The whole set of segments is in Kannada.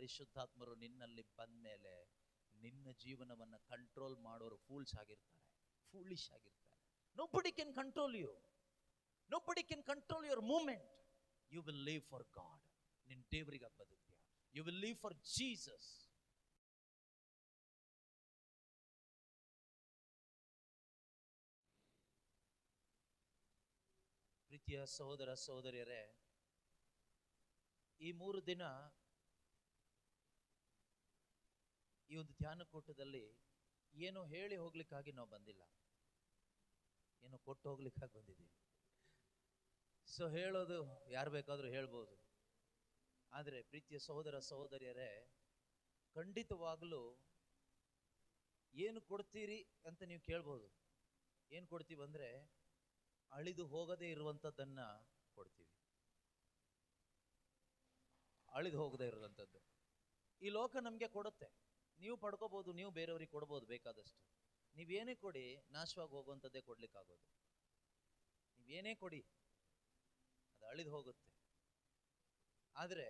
ಪರಿಶುದ್ಧಾತ್ಮರು ನಿನ್ನಲ್ಲಿ ಬಂದ ಮೇಲೆ ನಿನ್ನ ಜೀವನವನ್ನು ಕಂಟ್ರೋಲ್ ಮಾಡೋರು ಫೂಲಿಶ್ ಆಗಿರ್ತಾರೆ. Nobody can control you. Nobody can control your movement. You will live for God. ನಿನ್ನ ದೇವರಿಗಾಗಿ ಬದುಕ್ತೀಯ. You will live for Jesus. ಪ್ರೀತಿಯ ಸಹೋದರ ಸಹೋದರಿಯರೇ, ಈ 3 ದಿನ ಈ ಒಂದು ಧ್ಯಾನಕೂಟದಲ್ಲಿ ಏನೋ ಹೇಳಿ ಹೋಗ್ಲಿಕ್ಕಾಗಿ ನಾವು ಬಂದಿಲ್ಲ, ಏನೋ ಕೊಟ್ಟು ಹೋಗ್ಲಿಕ್ಕಾಗಿ ಬಂದಿದ್ದೀವಿ. ಸೊ ಹೇಳೋದು ಯಾರು ಬೇಕಾದರೂ ಹೇಳ್ಬೋದು. ಆದರೆ ಪ್ರೀತಿಯ ಸಹೋದರ ಸಹೋದರಿಯರೇ, ಖಂಡಿತವಾಗಲೂ ಏನು ಕೊಡ್ತೀರಿ ಅಂತ ನೀವು ಕೇಳ್ಬೋದು. ಏನು ಕೊಡ್ತೀವಿ ಅಂದರೆ ಅಳಿದು ಹೋಗದೇ ಇರುವಂಥದ್ದನ್ನ ಕೊಡ್ತೀವಿ. ಅಳಿದು ಹೋಗದೇ ಇರುವಂಥದ್ದು ಈ ಲೋಕ ನಮಗೆ ಕೊಡುತ್ತೆ. ನೀವು ಪಡ್ಕೋಬಹುದು, ನೀವು ಬೇರೆಯವ್ರಿಗೆ ಕೊಡ್ಬೋದು ಬೇಕಾದಷ್ಟು. ನೀವೇನೇ ಕೊಡಿ ನಾಶವಾಗಿ ಹೋಗುವಂಥದ್ದೇ ಕೊಡ್ಲಿಕ್ಕಾಗೋದು. ನೀವೇನೇ ಕೊಡಿ ಅದು ಅಳಿದು ಹೋಗುತ್ತೆ. ಆದರೆ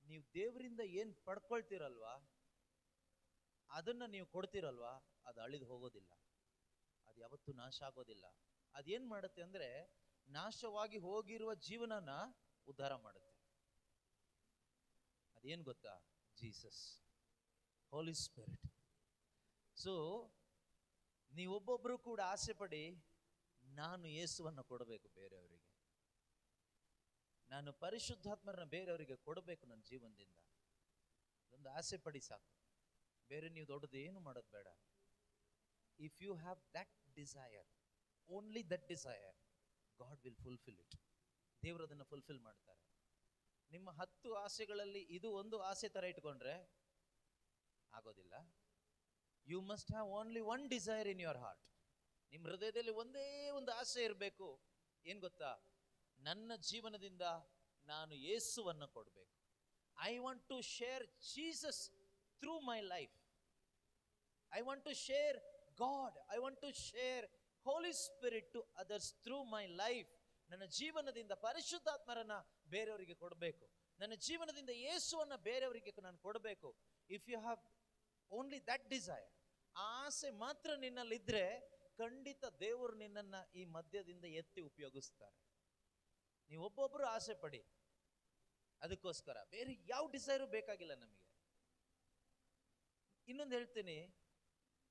ನೀವು ದೇವರಿಂದ ಏನು ಪಡ್ಕೊಳ್ತೀರಲ್ವಾ, ಅದನ್ನ ನೀವು ಕೊಡ್ತೀರಲ್ವಾ, ಅದು ಅಳಿದು ಹೋಗೋದಿಲ್ಲ, ಅದು ಯಾವತ್ತೂ ನಾಶ ಆಗೋದಿಲ್ಲ. ಅದೇನ್ ಮಾಡುತ್ತೆ ಅಂದ್ರೆ ನಾಶವಾಗಿ ಹೋಗಿರುವ ಜೀವನನ ಉದ್ಧಾರ ಮಾಡುತ್ತೆ. ಅದೇನು ಗೊತ್ತಾ? ಜೀಸಸ್, ಹೋಲಿ ಸ್ಪಿರಿಟ್. ಸೊ ನೀವೊಬ್ಬೊಬ್ರು ಕೂಡ ಆಸೆ ಪಡಿ, ನಾನು ಯೇಸುವನ್ನು ಕೊಡಬೇಕು ಬೇರೆಯವರಿಗೆ, ನಾನು ಪರಿಶುದ್ಧಾತ್ಮರನ್ನ ಬೇರೆಯವರಿಗೆ ಕೊಡಬೇಕು ನನ್ನ ಜೀವನದಿಂದ. ಇದೊಂದು ಆಸೆ ಪಡಿ ಸಾಕು. ಬೇರೆ ನೀವು ದೊಡ್ಡದು ಏನು ಮಾಡೋದು ಬೇಡ. If you have that desire, only that desire, God will fulfil it. ದೇವರು ಅದನ್ನು ಫುಲ್ಫಿಲ್ ಮಾಡ್ತಾರೆ. ನಿಮ್ಮ 10 ಆಸೆಗಳಲ್ಲಿ ಇದು ಒಂದು ಆಸೆ ತರ ಇಟ್ಕೊಂಡ್ರೆ ಆಗೋದಿಲ್ಲ. You must have only one desire in your heart. ನಿಮ್ಮ ಹೃದಯದಲ್ಲಿ ಒಂದೇ ಒಂದು ಆಸೆ ಇರಬೇಕು. ಏನು ಗೊತ್ತಾ? ನನ್ನ ಜೀವನದಿಂದ ನಾನು ಯೇಸುವನ್ನು ಕೊಡಬೇಕು. I want to share Jesus through my life. I want to share God. I want to share Holi spirit to others through my life. ನನ್ನ ಜೀವನದಿಂದ ಪರಿಶುದ್ಧಾತ್ಮರನ್ನ ಬೇರೆಯವರಿಗೆ ಕೊಡಬೇಕು. ನನ್ನ ಜೀವನದಿಂದ ಯೇಸುವನ್ನ ಬೇರೆಯವರಿಗೆ ನಾನು ಕೊಡಬೇಕು. If you have only that desire, ಆ ಆಸೆ ಮಾತ್ರ ನಿನ್ನಲ್ಲಿದ್ರೆ ಖಂಡಿತ ದೇವರು ನಿನ್ನನ್ನ ಈ ಮಧ್ಯದಿಂದ ಎತ್ತಿ ಉಪಯೋಗಿಸ್ತಾರೆ. ನೀವು ಒಬ್ಬೊಬ್ರು ಆಸೆ ಪಡಿ. ಅದಕ್ಕೋಸ್ಕರ ಬೇರೆ ಯಾವ ಡಿಸೈರು ಬೇಕಾಗಿಲ್ಲ ನಮಗೆ. ಇನ್ನೊಂದು ಹೇಳ್ತೀನಿ,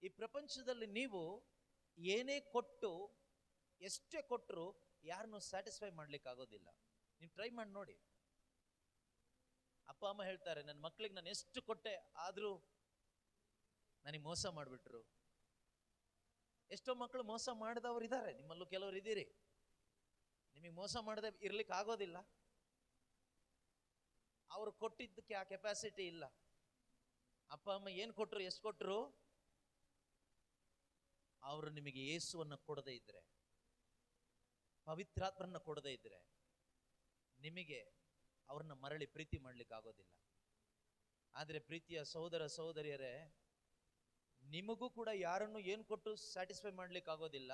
ಈ ಪ್ರಪಂಚದಲ್ಲಿ ನೀವು ಏನೇ ಕೊಟ್ಟು ಎಷ್ಟೇ ಕೊಟ್ಟರು ಯಾರನ್ನು ಸ್ಯಾಟಿಸ್ಫೈ ಮಾಡ್ಲಿಕ್ಕೆ ಆಗೋದಿಲ್ಲ. ನೀವು ಟ್ರೈ ಮಾಡಿ ನೋಡಿ. ಅಪ್ಪ ಅಮ್ಮ ಹೇಳ್ತಾರೆ, ನನ್ನ ಮಕ್ಕಳಿಗೆ ನಾನು ಎಷ್ಟು ಕೊಟ್ಟೆ ಆದರೂ ನನಗೆ ಮೋಸ ಮಾಡಿಬಿಟ್ರು. ಎಷ್ಟೋ ಮಕ್ಕಳು ಮೋಸ ಮಾಡಿದವರು ಇದ್ದಾರೆ, ನಿಮ್ಮಲ್ಲೂ ಕೆಲವರು ಇದ್ದೀರಿ. ನಿಮಗೆ ಮೋಸ ಮಾಡದೆ ಇರ್ಲಿಕ್ಕೆ ಆಗೋದಿಲ್ಲ. ಅವರು ಕೊಟ್ಟಿದ್ದಕ್ಕೆ ಆ ಕೆಪಾಸಿಟಿ ಇಲ್ಲ. ಅಪ್ಪ ಅಮ್ಮ ಏನು ಕೊಟ್ಟರು, ಎಷ್ಟು ಕೊಟ್ಟರು, ಅವರು ನಿಮಗೆ ಯೇಸುವನ್ನು ಕೊಡದೇ ಇದ್ರೆ, ಪವಿತ್ರಾತ್ಮರನ್ನ ಕೊಡದೇ ಇದ್ರೆ, ನಿಮಗೆ ಅವ್ರನ್ನ ಮರಳಿ ಪ್ರೀತಿ ಮಾಡ್ಲಿಕ್ಕೆ ಆಗೋದಿಲ್ಲ. ಆದರೆ ಪ್ರೀತಿಯ ಸಹೋದರ ಸಹೋದರಿಯರೇ, ನಿಮಗೂ ಕೂಡ ಯಾರನ್ನು ಏನು ಕೊಟ್ಟು ಸ್ಯಾಟಿಸ್ಫೈ ಮಾಡ್ಲಿಕ್ಕೆ ಆಗೋದಿಲ್ಲ.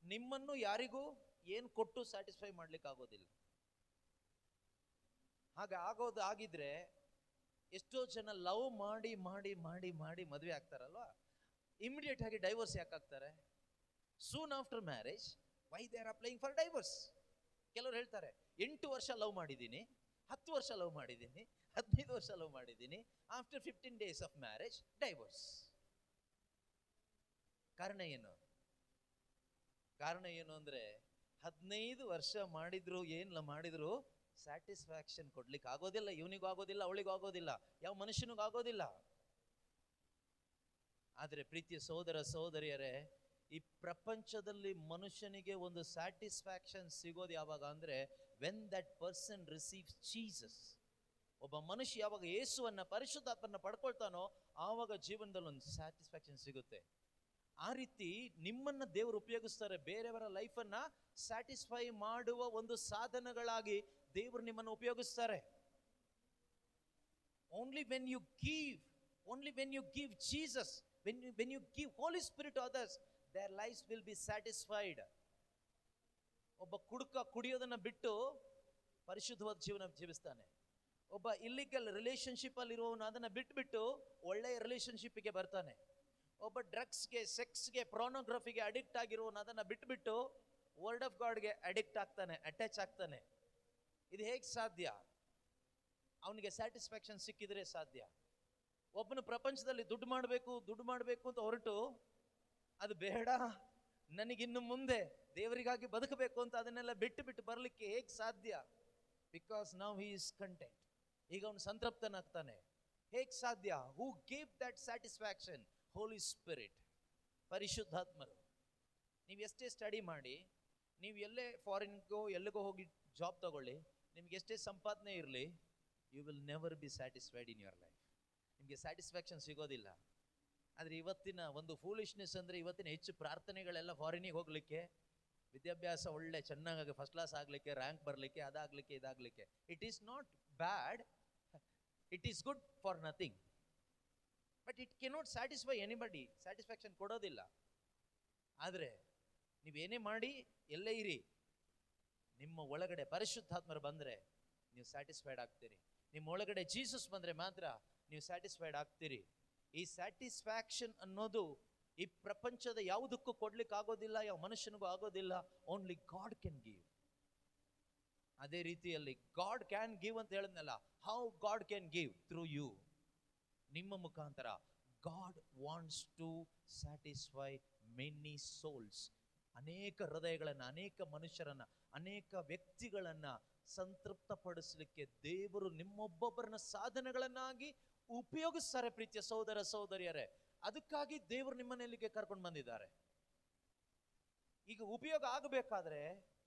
ನಿಮ್ಮನ್ನು ಯಾರಿಗೂ ಏನು ಕೊಟ್ಟು ಸ್ಯಾಟಿಸ್ಫೈ ಮಾಡ್ಲಿಕ್ಕೆ ಆಗೋದಿಲ್ಲ. ಹಾಗೆ ಆಗಿದ್ರೆ ಎಷ್ಟೋ ಜನ ಲವ್ ಮಾಡಿ ಮಾಡಿ ಮಾಡಿ ಮಾಡಿ ಮದುವೆ ಆಗ್ತಾರಲ್ವಾ, ಇಮಿಡಿಯೇಟ್ ಆಗಿ ಡೈವರ್ಸ್ ಯಾಕೆ ಆಗ್ತಾರೆ? Soon after marriage why they are applying for divorce. ಕೆಲವರು ಹೇಳ್ತಾರೆ, 8 ವರ್ಷ ಲವ್ ಮಾಡಿದ್ದೀನಿ, 10 ವರ್ಷ ಲವ್ ಮಾಡಿದ್ದೀನಿ, 15 ವರ್ಷ ಲವ್ ಮಾಡಿದ್ದೀನಿ, after 15 days of marriage divorce. ಕಾರಣ ಏನು? ಕಾರಣ ಏನು ಅಂದ್ರೆ 15 ವರ್ಷ ಮಾಡಿದ್ರು ಏನಿಲ್ಲ ಮಾಡಿದ್ರು ಸ್ಯಾಟಿಸ್ಫ್ಯಾಕ್ಷನ್ ಕೊಡ್ಲಿಕ್ಕೆ ಆಗೋದಿಲ್ಲ. ಇವನಿಗೂ ಆಗೋದಿಲ್ಲ, ಅವಳಿಗೂ ಆಗೋದಿಲ್ಲ, ಯಾವ ಮನುಷ್ಯನಿಗೂ ಆಗೋದಿಲ್ಲ. ಆದರೆ ಪ್ರೀತಿಯ ಸಹೋದರ ಸಹೋದರಿಯರೇ, ಈ ಪ್ರಪಂಚದಲ್ಲಿ ಮನುಷ್ಯನಿಗೆ ಒಂದು ಸ್ಯಾಟಿಸ್ಫ್ಯಾಕ್ಷನ್ ಸಿಗೋದು ಯಾವಾಗ ಅಂದ್ರೆ when that person receives Jesus. ಒಬ್ಬ ಮನುಷ್ಯ ಯಾವಾಗ ಯೇಸುವನ್ನ ಪರಿಶುದ್ಧಾತ್ಮನ ಪಡ್ಕೊಳ್ತಾನೋ ಆವಾಗ ಜೀವನದಲ್ಲಿ ಒಂದು ಸ್ಯಾಟಿಸ್ಫ್ಯಾಕ್ಷನ್ ಸಿಗುತ್ತೆ. ಆ ರೀತಿ ನಿಮ್ಮನ್ನ ದೇವರು ಉಪಯೋಗಿಸ್ತಾರೆ. ಬೇರೆಯವರ ಲೈಫನ್ನ ಸ್ಯಾಟಿಸ್ಫೈ ಮಾಡುವ ಒಂದು ಸಾಧನಗಳಾಗಿ ದೇವರು ನಿಮ್ಮನ್ನು ಉಪಯೋಗಿಸ್ತಾರೆ. Only when you give Jesus, when you give Holy Spirit to others, their lives will be satisfied. ಒಬ್ಬ ಕುಡುಕ ಕುಡಿಯೋದನ್ನ ಬಿಟ್ಟು ಪರಿಶುದ್ಧವಾದ ಜೀವನ ಜೀವಿಸ್ತಾನೆ. ಒಬ್ಬ ಇಲ್ಲಿಗಲ್ ರಿಲೇಶನ್ಶಿಪ್ ಅಲ್ಲಿ ಇರುವವನು ಅದನ್ನ ಬಿಟ್ಬಿಟ್ಟು ಒಳ್ಳೆಯ ರಿಲೇಶನ್ಶಿಪ್ಗೆ ಬರ್ತಾನೆ. ಒಬ್ಬ ಡ್ರಗ್ಸ್ಗೆ, ಸೆಕ್ಸ್ಗೆ, ಪ್ರಾನೋಗ್ರಫಿಗೆ ಅಡಿಕ್ಟ್ ಆಗಿರುವವನು ಅದನ್ನ ಬಿಟ್ಬಿಟ್ಟು ವರ್ಡ್ ಆಫ್ ಗಾಡ್ಗೆ ಅಡಿಕ್ಟ್ ಆಗ್ತಾನೆ, ಅಟ್ಯಾಚ್ ಆಗ್ತಾನೆ. ಇದು ಹೇಗೆ ಸಾಧ್ಯ? ಅವನಿಗೆ ಸ್ಯಾಟಿಸ್ಫ್ಯಾಕ್ಷನ್ ಸಿಕ್ಕಿದ್ರೆ ಸಾಧ್ಯ. ಒಬ್ಬನು ಪ್ರಪಂಚದಲ್ಲಿ ದುಡ್ಡು ಮಾಡಬೇಕು ಅಂತ ಹೊರಟು, ಅದು ಬೇಡ, ನನಗಿನ್ನು ಮುಂದೆ ದೇವರಿಗಾಗಿ ಬದುಕಬೇಕು ಅಂತ ಅದನ್ನೆಲ್ಲ ಬಿಟ್ಟು ಬರಲಿಕ್ಕೆ ಹೇಗೆ ಸಾಧ್ಯ? Because now he is content. ಈಗ ಅವನು ಸಂತೃಪ್ತನಾಗ್ತಾನೆ. ಹೇಗೆ ಸಾಧ್ಯ? Who gave that satisfaction? Holy spirit, ಪರಿಶುದ್ಧಾತ್ಮರು. ನೀವು ಎಷ್ಟೇ ಸ್ಟಡಿ ಮಾಡಿ, ನೀವು ಎಲ್ಲೇ ಫಾರಿನ್ಗೋ ಎಲ್ಲಿಗೋ ಹೋಗಿ ಜಾಬ್ ತಗೊಳ್ಳಿ, ನಿಮ್ಗೆ ಎಷ್ಟೇ ಸಂಪಾದನೆ ಇರಲಿ, you will never be satisfied in your life. ನಿಮಗೆ ಸ್ಯಾಟಿಸ್ಫ್ಯಾಕ್ಷನ್ ಸಿಗೋದಿಲ್ಲ. ಆದರೆ ಇವತ್ತಿನ ಒಂದು ಫೂಲಿಶ್ನೆಸ್ ಅಂದರೆ, ಇವತ್ತಿನ ಹೆಚ್ಚು ಪ್ರಾರ್ಥನೆಗಳೆಲ್ಲ ಫಾರಿನಿಗೆ ಹೋಗಲಿಕ್ಕೆ, ವಿದ್ಯಾಭ್ಯಾಸ ಒಳ್ಳೆ ಚೆನ್ನಾಗಿ ಫಸ್ಟ್ ಕ್ಲಾಸ್ ಆಗಲಿಕ್ಕೆ, ರ್ಯಾಂಕ್ ಬರಲಿಕ್ಕೆ, ಅದಾಗಲಿಕ್ಕೆ ಇದಾಗಲಿಕ್ಕೆ. It is not bad, it is good for nothing, but it cannot satisfy anybody. Satisfaction ಕೊಡೋದಿಲ್ಲ. ಆದರೆ ನೀವೇನೇ ಮಾಡಿ, ಎಲ್ಲೇ ಇರಿ, ನಿಮ್ಮ ಒಳಗಡೆ ಪರಿಶುದ್ಧಾತ್ಮರು ಬಂದರೆ ನೀವು ಸ್ಯಾಟಿಸ್ಫೈಡ್ ಆಗ್ತೀರಿ. ನಿಮ್ಮ ಒಳಗಡೆ ಜೀಸಸ್ ಬಂದರೆ ಮಾತ್ರ ನೀವು ಸ್ಯಾಟಿಸ್ಫೈಡ್ ಆಗ್ತೀರಿ. ಈ ಸ್ಯಾಟಿಸ್ಫ್ಯಾಕ್ಷನ್ ಅನ್ನೋದು ಈ ಪ್ರಪಂಚದ ಯಾವುದಕ್ಕೂ ಕೊಡ್ಲಿಕ್ಕೆ ಆಗೋದಿಲ್ಲ, ಯಾವ ಮನುಷ್ಯನಿಗೂ ಆಗೋದಿಲ್ಲ. Only God can give. ಅದೇ ರೀತಿಯಲ್ಲಿ ಗಾಡ್ ಕ್ಯಾನ್ ಗಿವ್ ಅಂತ ಹೇಳಿದ್ನಲ್ಲ, how God can give? Through you, ನಿಮ್ಮ ಮುಖಾಂತರ. God wants to satisfy many souls. ಅನೇಕ ಹೃದಯಗಳನ್ನ, ಅನೇಕ ಮನುಷ್ಯರನ್ನ, ಅನೇಕ ವ್ಯಕ್ತಿಗಳನ್ನ ಸಂತೃಪ್ತಪಡಿಸಲಿಕ್ಕೆ ದೇವರು ನಿಮ್ಮೊಬ್ಬೊಬ್ಬರನ್ನ ಸಾಧನೆಗಳನ್ನಾಗಿ ಉಪಯೋಗಿಸ್ತಾರೆ. ಪ್ರೀತಿಯ ಸಹೋದರ ಸಹೋದರಿಯರೇ, ಅದಕ್ಕಾಗಿ ದೇವರು ನಿಮ್ಮನ್ನ ಇಲ್ಲಿಗೆ ಕರ್ಕೊಂಡು ಬಂದಿದ್ದಾರೆ. ಈಗ ಉಪಯೋಗ ಆಗಬೇಕಾದ್ರೆ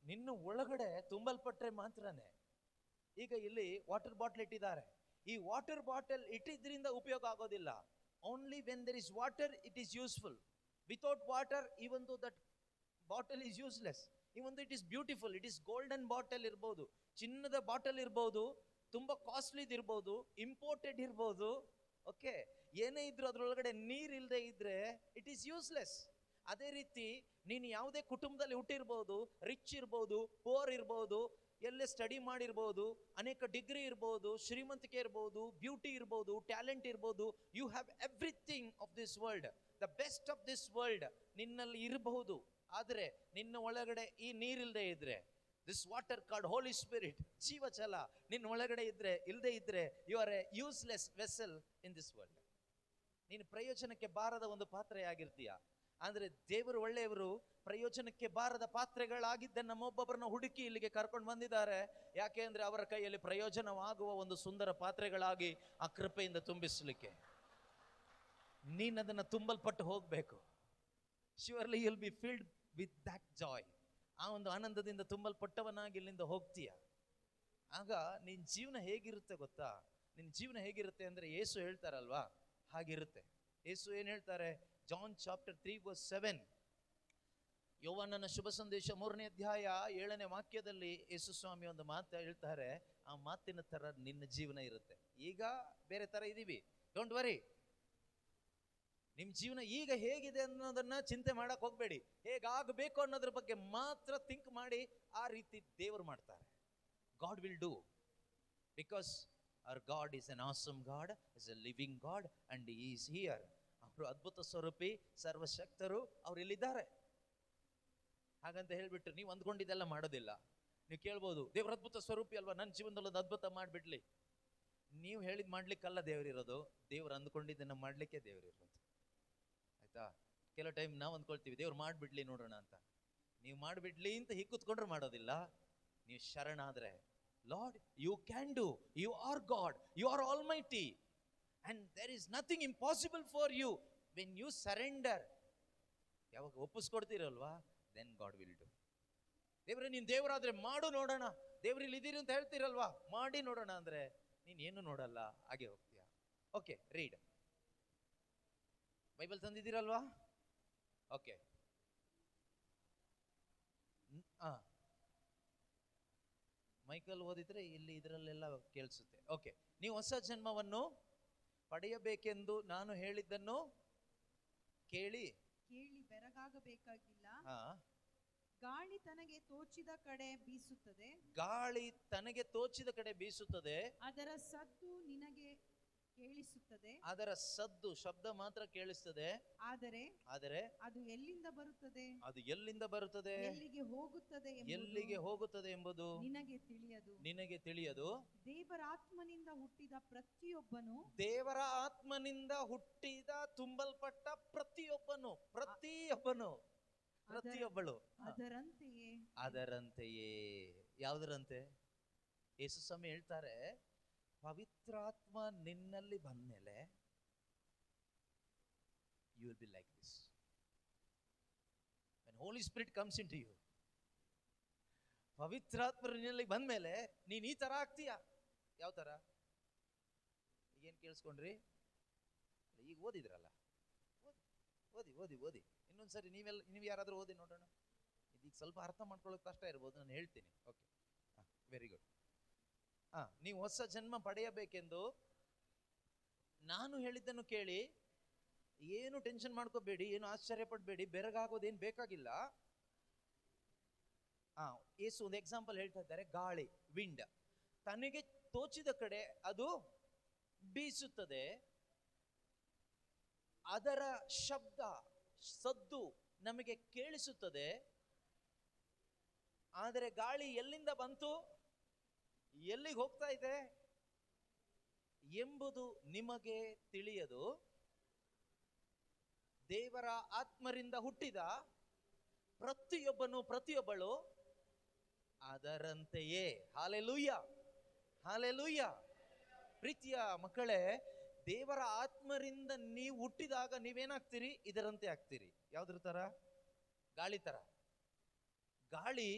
ನಿನ್ನ ಒಳಗಡೆ ತುಂಬಲ್ಪಟ್ರೆ ಮಾತ್ರನೇ. ಈಗ ಇಲ್ಲಿ ವಾಟರ್ ಬಾಟಲ್ ಇಟ್ಟಿದ್ದಾರೆ. ಈ ವಾಟರ್ ಬಾಟಲ್ ಇಟ್ಟಿದ್ರಿಂದ ಉಪಯೋಗ ಆಗೋದಿಲ್ಲ. Only when there is water it is useful. Without water, even though that bottle is useless. Even though it is beautiful, it is golden bottle ಇರ್ಬೋದು, ಚಿನ್ನದ ಬಾಟಲ್ ಇರ್ಬೋದು, ತುಂಬಾ ಕಾಸ್ಟ್ಲಿದ್ ಇರ್ಬೋದು, ಇಂಪೋರ್ಟೆಡ್ ಇರ್ಬೋದು. ಓಕೆ, ಏನೇ ಇದ್ರು ಅದ್ರೊಳಗಡೆ ನೀರ್ ಇಲ್ಲದೆ ಇದ್ರೆ ಇಟ್ ಈಸ್ ಯೂಸ್ಲೆಸ್. ಅದೇ ರೀತಿ ನೀನು ಯಾವುದೇ ಕುಟುಂಬದಲ್ಲಿ ಹುಟ್ಟಿರ್ಬೋದು, ರಿಚ್ ಇರ್ಬೋದು, ಪೋರ್ ಇರ್ಬೋದು, ಎಲ್ಲೇ ಸ್ಟಡಿ ಮಾಡಿರ್ಬೋದು, ಅನೇಕ ಡಿಗ್ರಿ ಇರ್ಬೋದು, ಶ್ರೀಮಂತಿಕೆ ಇರ್ಬೋದು, ಬ್ಯೂಟಿ ಇರ್ಬೋದು, ಟ್ಯಾಲೆಂಟ್ ಇರ್ಬೋದು. You have everything of this world, the best of this world ನಿನ್ನಲ್ಲಿ ಇರಬಹುದು. ಆದರೆ ನಿನ್ನ ಒಳಗಡೆ ಈ ನೀರಿಲ್ಲದೆ ಇದ್ರೆ, this water called holy spirit, ಜೀವಚಲ ನಿನ್ನ ಒಳಗಡೆ ಇದ್ರೆ, ಇಲ್ಲದೆ ಇದ್ರೆ, you are a useless vessel in this world. ನೀನು ಪ್ರಯೋಜನಕ್ಕೆ ಬಾರದ ಒಂದು ಪಾತ್ರೆಯಾಗಿರ್ತೀಯ. ಅಂದ್ರೆ ದೇವರು ಒಳ್ಳೆಯವರು, ಪ್ರಯೋಜನಕ್ಕೆ ಬಾರದ ಪಾತ್ರೆಗಳಾಗಿದ್ದ ನಮ್ಮೊಬ್ಬೊಬ್ಬರನ್ನ ಹುಡುಕಿ ಇಲ್ಲಿಗೆ ಕರ್ಕೊಂಡು ಬಂದಿದ್ದಾರೆ. ಯಾಕೆ ಅಂದ್ರೆ ಅವರ ಕೈಯಲ್ಲಿ ಪ್ರಯೋಜನವಾಗುವ ಒಂದು ಸುಂದರ ಪಾತ್ರೆಗಳಾಗಿ ಆ ಕೃಪೆಯಿಂದ ತುಂಬಿಸಲಿಕ್ಕೆ. ನೀನದನ್ನ ತುಂಬಲ್ಪಟ್ಟು ಹೋಗ್ಬೇಕು. Surely you will be filled with that joy. ಆ ಒಂದು ಆನಂದದಿಂದ ತುಂಬಲ್ಪಟ್ಟವನಾಗಿ ಇಲ್ಲಿಂದ ಹೋಗ್ತೀಯ. ಆಗ ನಿನ್ನ ಜೀವನ ಹೇಗಿರುತ್ತೆ ಗೊತ್ತಾ? ನಿನ್ನ ಜೀವನ ಹೇಗಿರುತ್ತೆ ಅಂದ್ರೆ, ಯೇಸು ಹೇಳ್ತಾರಲ್ವಾ, ಹಾಗಿರುತ್ತೆ. ಯೇಸು ಏನ್ ಹೇಳ್ತಾರೆ? ಜಾನ್ ಚಾಪ್ಟರ್ 3 verse 7, ಯೋವಾನನ ಶುಭ ಸಂದೇಶ 3ನೇ ಅಧ್ಯಾಯ 7ನೇ ವಾಕ್ಯದಲ್ಲಿ ಯೇಸು ಸ್ವಾಮಿ ಒಂದು ಮಾತು ಹೇಳ್ತಾರೆ. ಆ ಮಾತಿನ ತರ ನಿನ್ನ ಜೀವನ ಇರುತ್ತೆ. ಈಗ ಬೇರೆ ತರ ಇದೀವಿ, ಡೋಂಟ್ ವರಿ. ನಿಮ್ ಜೀವನ ಈಗ ಹೇಗಿದೆ ಅನ್ನೋದನ್ನ ಚಿಂತೆ ಮಾಡಕ್ ಹೋಗ್ಬೇಡಿ. ಹೇಗಾಗಬೇಕು ಅನ್ನೋದ್ರ ಬಗ್ಗೆ ಮಾತ್ರ ಥಿಂಕ್ ಮಾಡಿ. ಆ ರೀತಿ ದೇವರು ಮಾಡ್ತಾರೆ. God will do, because our God is an awesome God, is a living God, and he is here. ಅವರು ಅದ್ಭುತ ಸ್ವರೂಪಿ, ಸರ್ವಶಕ್ತರು, ಅವ್ರು ಇಲ್ಲಿದ್ದಾರೆ. ಹಾಗಂತ ಹೇಳ್ಬಿಟ್ಟು ನೀವು ಅಂದ್ಕೊಂಡಿದ್ದೆಲ್ಲ ಮಾಡೋದಿಲ್ಲ. ನೀವು ಕೇಳ್ಬೋದು, ದೇವ್ರ ಅದ್ಭುತ ಸ್ವರೂಪಿ ಅಲ್ವಾ, ನನ್ನ ಜೀವನದಲ್ಲಿ ಒಂದು ಅದ್ಭುತ ಮಾಡ್ಬಿಡ್ಲಿ. ನೀವು ಹೇಳಿದ್ ಮಾಡ್ಲಿಕ್ಕಲ್ಲ ದೇವರಿರೋದು, ದೇವ್ರು ಅಂದ್ಕೊಂಡಿದ್ದನ್ನ ಮಾಡ್ಲಿಕ್ಕೆ ದೇವರಿರೋದು. ಆಯ್ತಾ? ಕೆಲವು ಟೈಮ್ ನಾವು ಅಂದ್ಕೊಳ್ತೀವಿ ದೇವ್ರು ಮಾಡ್ಬಿಡ್ಲಿ ನೋಡೋಣ ಅಂತ. ನೀವು ಮಾಡ್ಬಿಡ್ಲಿ ಅಂತ ಹೀಗೆ ಕೂತ್ಕೊಂಡ್ರೆ ಮಾಡೋದಿಲ್ಲ. ನೀವು ಶರಣಾದ್ರೆ, Lord, you can do. You are God. You are almighty. And there is nothing impossible for you. When you surrender, ಯಾವಾಗ ಒಪ್ಪಿಸ್ಕೊಡ್ತೀರಲ್ವಾ, then God will do. ದೇವ್ರೆ ನೀನು ದೇವರಾದ್ರೆ ಮಾಡು ನೋಡೋಣ, ದೇವ್ರಲ್ಲಿ ಇದೀರಿ ಅಂತ ಹೇಳ್ತೀರಲ್ವಾ, ಮಾಡಿ ನೋಡೋಣ ಅಂದ್ರೆ ನೀನು ಏನು ನೋಡಲ್ಲ, ಹಾಗೆ ಹೋಗ್ತೀಯ. Okay, read. ಬೈಬಲ್ ತಂದಿದ್ದೀರಲ್ವಾ? ಓಕೆ. ಮೈಕಲ್ ಓದಿದ್ರೆ ಇಲ್ಲಿ ಇದರಲ್ಲೆಲ್ಲ ಕೇಳಿಸುತ್ತೆ. ಓಕೆ. ನೀವು ಹೊಸ ಜನ್ಮವನ್ನು ಪಡೆಯಬೇಕೆಂದು ನಾನು ಹೇಳಿದ್ದನ್ನು ಕೇಳಿ ಬೆರಗಾಗಬೇಕಾಗಿಲ್ಲ, ಗಾಳಿ ತನಗೆ ತೋಚಿದ ಕಡೆ ಬೀಸುತ್ತದೆ, ಗಾಳಿ ತನಗೆ ತೋಚಿದ ಕಡೆ ಬೀಸುತ್ತದೆ, ಅದರ ಸದ್ದು ನಿನಗೆ ಕೇಳಿಸುತ್ತದೆ, ಅದರ ಸದ್ದು ಶಬ್ದ ಮಾತ್ರ ಕೇಳಿಸುತ್ತದೆ, ಆದರೆ ಆದರೆ ಅದು ಎಲ್ಲಿಂದ ಬರುತ್ತದೆ, ಅದು ಎಲ್ಲಿಂದ ಬರುತ್ತದೆ, ಎಲ್ಲಿಗೆ ಹೋಗುತ್ತದೆ ಎಲ್ಲಿಗೆ ಹೋಗುತ್ತದೆ ಎಂಬುದು ನಿನಗೆ ತಿಳಿಯದು. ದೇವರ ಆತ್ಮನಿಂದ ಹುಟ್ಟಿದ ತುಂಬಲ್ಪಟ್ಟ ಪ್ರತಿಯೊಬ್ಬನು ಪ್ರತಿಯೊಬ್ಬಳು ಅದರಂತೆಯೇ. ಯಾವುದರಂತೆ? ಯೇಸು ಸ್ವಾಮಿ ಹೇಳ್ತಾರೆ, ಪವಿತ್ರಾತ್ಮ ನಿನ್ನಲ್ಲಿ ಬಂದ್ಮೇಲೆ you will be like this. when holy spirit comes into you, ಪವಿತ್ರಾತ್ಮ ನಿನ್ನಲ್ಲಿ ಬಂದ್ಮೇಲೆ ನೀನ್ ಈ ತರ ಆಗ್ತೀಯ. ಯಾವ ತರ? ಈಗೇನ್ ಕೇಳಿಸ್ಕೊಂಡ್ರಿ? ಈಗ ಓದಿದ್ರಲ್ಲ, ಓದಿ ಓದಿ ಓದಿ ಇನ್ನೊಂದ್ಸರಿ ನೀವು ಯಾರಾದ್ರೂ ಓದಿ ನೋಡೋಣ. ಇದೀಗ ಸ್ವಲ್ಪ ಅರ್ಥ ಮಾಡ್ಕೊಳ್ಳೋಕೆ ಕಷ್ಟ ಇರ್ಬೋದು, ನಾನು ಹೇಳ್ತೀನಿ. Okay, very good. ನೀವು ಹೊಸ ಜನ್ಮ ಪಡೆಯಬೇಕೆಂದು ನಾನು ಹೇಳಿದ್ದನ್ನು ಕೇಳಿ ಏನು ಟೆನ್ಷನ್ ಮಾಡ್ಕೋಬೇಡಿ, ಏನು ಆಶ್ಚರ್ಯ ಪಡಬೇಡಿ, ಬೆರಗಾಗೋದೇನು ಬೇಕಾಗಿಲ್ಲ. ಯೇಸು ಒಂದು ಎಕ್ಸಾಂಪಲ್ ಹೇಳ್ತಾ ಇದ್ದಾರೆ. ಗಾಳಿ, ವಿಂಡ್, ತನಗೆ ತೋಚಿದ ಕಡೆ ಅದು ಬೀಸುತ್ತದೆ, ಅದರ ಶಬ್ದ ಸದ್ದು ನಮಗೆ ಕೇಳಿಸುತ್ತದೆ, ಆದರೆ ಗಾಳಿ ಎಲ್ಲಿಂದ ಬಂತು, ಎಲ್ಲಿಗೆ ಹೋಗ್ತಾ ಇದೆ ಎಂಬುದು ನಿಮಗೆ ತಿಳಿಯದು. ದೇವರ ಆತ್ಮರಿಂದ ಹುಟ್ಟಿದ ಪ್ರತಿಯೊಬ್ಬಳು ಅದರಂತೆಯೇ. Hallelujah, hallelujah. ಪ್ರೀತಿಯ ಮಕ್ಕಳೇ, ದೇವರ ಆತ್ಮರಿಂದ ನೀವು ಹುಟ್ಟಿದಾಗ ನೀವೇನಾಗ್ತೀರಿ? ಇದರಂತೆ ಆಗ್ತೀರಿ. ಯಾವ್ದ್ರ ತರ? ಗಾಳಿ ತರ. ಗಾಳಿ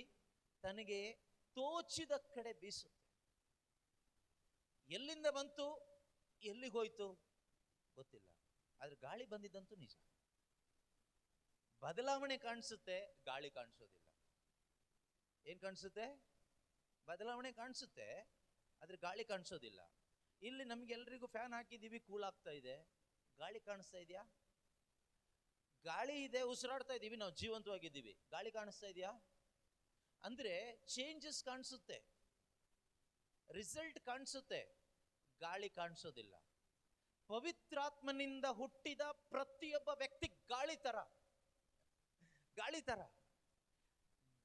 ತನಗೆ ತೋಚಿದ ಕಡೆ ಬೀಸುತ್ತೆ. ಎಲ್ಲಿಂದ ಬಂತು, ಎಲ್ಲಿಗೋಯ್ತು ಗೊತ್ತಿಲ್ಲ, ಆದ್ರೆ ಗಾಳಿ ಬಂದಿದ್ದಂತೂ ನಿಜ. ಬದಲಾವಣೆ ಕಾಣಿಸುತ್ತೆ, ಗಾಳಿ ಕಾಣಿಸೋದಿಲ್ಲ. ಏನ್ ಕಾಣಿಸುತ್ತೆ? ಬದಲಾವಣೆ ಕಾಣಿಸುತ್ತೆ, ಆದ್ರೆ ಗಾಳಿ ಕಾಣಿಸೋದಿಲ್ಲ. ಇಲ್ಲಿ ನಮ್ಗೆಲ್ರಿಗೂ ಫ್ಯಾನ್ ಹಾಕಿದೀವಿ, ಕೂಲ್ ಆಗ್ತಾ ಇದೆ. ಗಾಳಿ ಕಾಣಿಸ್ತಾ ಇದೆಯಾ? ಗಾಳಿ ಇದೆ, ಉಸಿರಾಡ್ತಾ ಇದೀವಿ, ನಾವು ಜೀವಂತವಾಗಿದ್ದೀವಿ. ಗಾಳಿ ಕಾಣಿಸ್ತಾ ಇದೆಯಾ? ಅಂದ್ರೆ ಚೇಂಜಸ್ ಕಾಣಿಸುತ್ತೆ, ರಿಸಲ್ಟ್ ಕಾಣಿಸುತ್ತೆ, ಗಾಳಿ ಕಾಣಿಸೋದಿಲ್ಲ. ಪವಿತ್ರಾತ್ಮನಿಂದ ಹುಟ್ಟಿದ ಪ್ರತಿಯೊಬ್ಬ ವ್ಯಕ್ತಿ ಗಾಳಿ ತರ.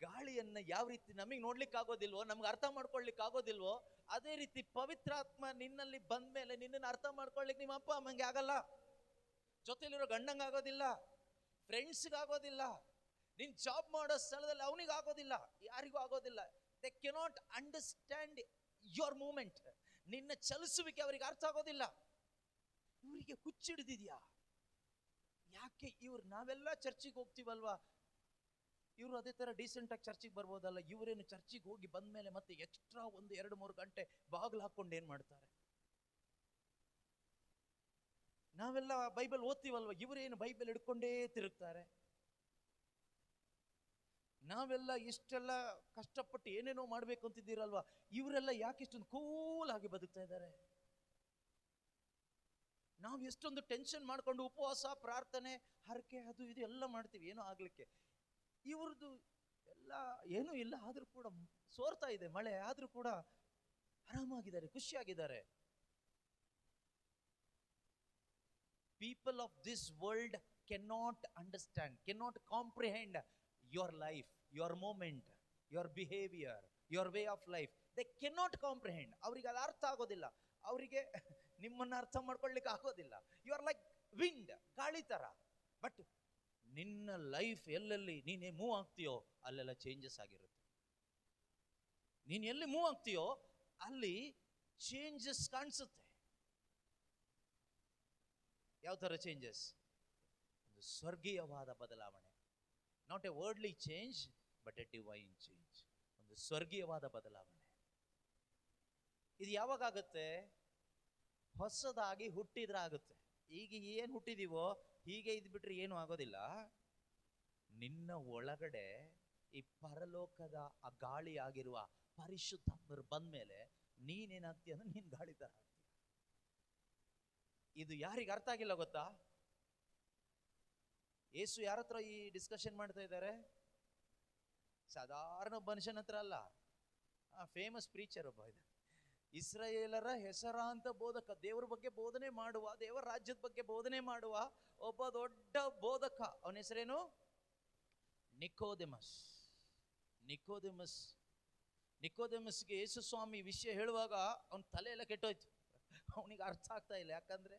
ಗಾಳಿಯನ್ನ ಯಾವ ರೀತಿ ನಮಗೆ ನೋಡ್ಲಿಕ್ಕೆ ಆಗೋದಿಲ್ವೋ, ನಮ್ಗೆ ಅರ್ಥ ಮಾಡ್ಕೊಳ್ಲಿಕ್ಕೆ ಆಗೋದಿಲ್ವೋ, ಅದೇ ರೀತಿ ಪವಿತ್ರಾತ್ಮ ನಿನ್ನಲ್ಲಿ ಬಂದ್ಮೇಲೆ ನಿನ್ನನ್ನು ಅರ್ಥ ಮಾಡ್ಕೊಳ್ಲಿಕ್ಕೆ ನಿಮ್ಮ ಅಪ್ಪ ಅಮ್ಮಂಗೆ ಆಗಲ್ಲ, ಜೊತೆಲಿರೋ ಗಂಡಂಗೆ ಆಗೋದಿಲ್ಲ, ಫ್ರೆಂಡ್ಸ್ಗೆ ಆಗೋದಿಲ್ಲ, ನಿನ್ ಜಾಬ್ ಮಾಡೋ ಸ್ಥಳದಲ್ಲಿ ಅವನಿಗೆ ಆಗೋದಿಲ್ಲ, ಯಾರಿಗೂ ಆಗೋದಿಲ್ಲ. They cannot understand your movement. ನಿನ್ನ ಚಲಿಸುವಿಕೆ ಅವರಿಗೆ ಅರ್ಥ ಆಗೋದಿಲ್ಲ. ಇವರಿಗೆ ಹುಚ್ಚಿಡಿದಿದ್ಯಾ? ಯಾಕೆ ನಾವೆಲ್ಲ ಚರ್ಚಿಗೆ ಹೋಗ್ತೀವಲ್ವಾ, ಇವರು ಅದೇ ತರ ಡೀಸೆಂಟ್ ಆಗಿ ಚರ್ಚಿಗೆ ಬರ್ಬೋದಲ್ಲ, ಇವರೇನು ಚರ್ಚಿಗೆ ಹೋಗಿ ಬಂದ್ಮೇಲೆ ಮತ್ತೆ ಎಕ್ಸ್ಟ್ರಾ 1-2-3 ಗಂಟೆ ಬಾಗಿಲು ಹಾಕೊಂಡು ಏನ್ ಮಾಡ್ತಾರೆ? ನಾವೆಲ್ಲ ಬೈಬಲ್ ಓದ್ತೀವಲ್ವಾ, ಇವರೇನು ಬೈಬಲ್ ಹಿಡ್ಕೊಂಡೇ ತಿರುಗ್ತಾರೆ? ನಾವೆಲ್ಲ ಇಷ್ಟೆಲ್ಲ ಕಷ್ಟಪಟ್ಟು ಏನೇನೋ ಮಾಡ್ಬೇಕು ಅಂತಿದ್ದೀರಲ್ವಾ, ಇವರೆಲ್ಲ ಯಾಕೆ ಇಷ್ಟೊಂದು ಕೂಲ್ ಆಗಿ ಬದುಕ್ತಾ ಇದ್ದಾರೆ? ನಾವು ಎಷ್ಟೊಂದು ಟೆನ್ಷನ್ ಮಾಡ್ಕೊಂಡು ಉಪವಾಸ, ಪ್ರಾರ್ಥನೆ, ಹರಕೆ, ಅದು ಇದು ಎಲ್ಲ ಮಾಡ್ತೀವಿ ಏನೋ ಆಗ್ಲಿಕ್ಕೆ. ಇವ್ರದ್ದು ಎಲ್ಲ ಏನೂ ಇಲ್ಲ, ಆದ್ರೂ ಕೂಡ ಸೋರ್ತಾ ಇದೆ ಮಳೆ, ಆದ್ರೂ ಕೂಡ ಆರಾಮಾಗಿದ್ದಾರೆ, ಖುಷಿಯಾಗಿದ್ದಾರೆ. People of this world cannot understand, cannot comprehend your life, your moment, your behavior, your way of life. They cannot comprehend. ಅವರಿಗೆ ಅದು ಅರ್ಥ ಆಗೋದಿಲ್ಲ. ಅವರಿಗೆ ನಿಮ್ಮನ್ನ ಅರ್ಥ ಮಾಡ್ಕೊಳ್ಳಿಕ್ಕೆ ಆಗೋದಿಲ್ಲ. ಯು ಆರ್ ಲೈಕ್ ವಿಂಡ್, ಗಾಳಿ ತರ. ಬಟ್ ನಿನ್ನ ಲೈಫ್ ಎಲ್ಲೆಲ್ಲಿ ನೀನೇ ಮೂವ್ ಆಗ್ತೀಯೋ ಅಲ್ಲೆಲ್ಲ ಚೇಂಜಸ್ ಆಗಿರುತ್ತೆ. ನೀನ್ ಎಲ್ಲಿ ಮೂವ್ ಆಗ್ತೀಯೋ ಅಲ್ಲಿ ಚೇಂಜಸ್ ಕಾಣಿಸುತ್ತೆ. ಯಾವ ತರ ಚೇಂಜಸ್? ಒಂದು ಸ್ವರ್ಗೀಯವಾದ ಬದಲಾವಣೆ. Not A worldly change but A divine change. ಒಂದು ಸ್ವರ್ಗೀಯವಾದ ಬದಲಾವಣೆ. ಇದು ಯಾವಾಗ ಆಗುತ್ತೆ? ಹೊಸದಾಗಿ ಹುಟ್ಟಿದ್ರೆ ಆಗುತ್ತೆ. ಈಗ ಏನ್ ಹುಟ್ಟಿದೀವೋ ಹೀಗೆ ಇದ್ಬಿಟ್ರೆ ಏನು ಆಗೋದಿಲ್ಲ. ನಿನ್ನ ಒಳಗಡೆ ಈ ಪರಲೋಕದ ಆ ಗಾಳಿ ಆಗಿರುವ ಪರಿಶುದ್ಧಾತ್ಮರು ಬಂದ್ಮೇಲೆ ನೀನೇನಾಗ್ತೀಯ ಅಂದ್ರೆ ನೀನ್ ಗಾಳಿ ತರ ಆಗ್ತೀಯ. ಇದು ಯಾರಿಗೆ ಅರ್ಥ ಆಗಿಲ್ಲ ಗೊತ್ತಾ? ಯೇಸು ಯಾರ ಹತ್ರ ಈ ಡಿಸ್ಕಷನ್ ಮಾಡ್ತಾ ಇದ್ದಾರೆ? ಸಾಧಾರಣ ಮನುಷ್ಯನ ಹತ್ರ ಅಲ್ಲ, ಫೇಮಸ್ ಪ್ರೀಚರ್ ಒಬ್ಬ ಇದೆ, ಇಸ್ರಾಯೇಲರ ಹೆಸರಾಂತ ಬೋಧಕ, ದೇವರ ಬಗ್ಗೆ ಬೋಧನೆ ಮಾಡುವ, ದೇವರ ರಾಜ್ಯದ ಬಗ್ಗೆ ಬೋಧನೆ ಮಾಡುವ ಒಬ್ಬ ದೊಡ್ಡ ಬೋಧಕ. ಅವನ ಹೆಸರೇನು? ನಿಕೋದೆಮಸ್. ನಿಕೋದೆಮಸ್ಗೆ ಯೇಸು ಸ್ವಾಮಿ ವಿಷಯ ಹೇಳುವಾಗ ಅವನ ತಲೆ ಎಲ್ಲ ಕೆಟ್ಟೋಯ್ತು. ಅವನಿಗೆ ಅರ್ಥ ಆಗ್ತಾ ಇಲ್ಲ. ಯಾಕಂದ್ರೆ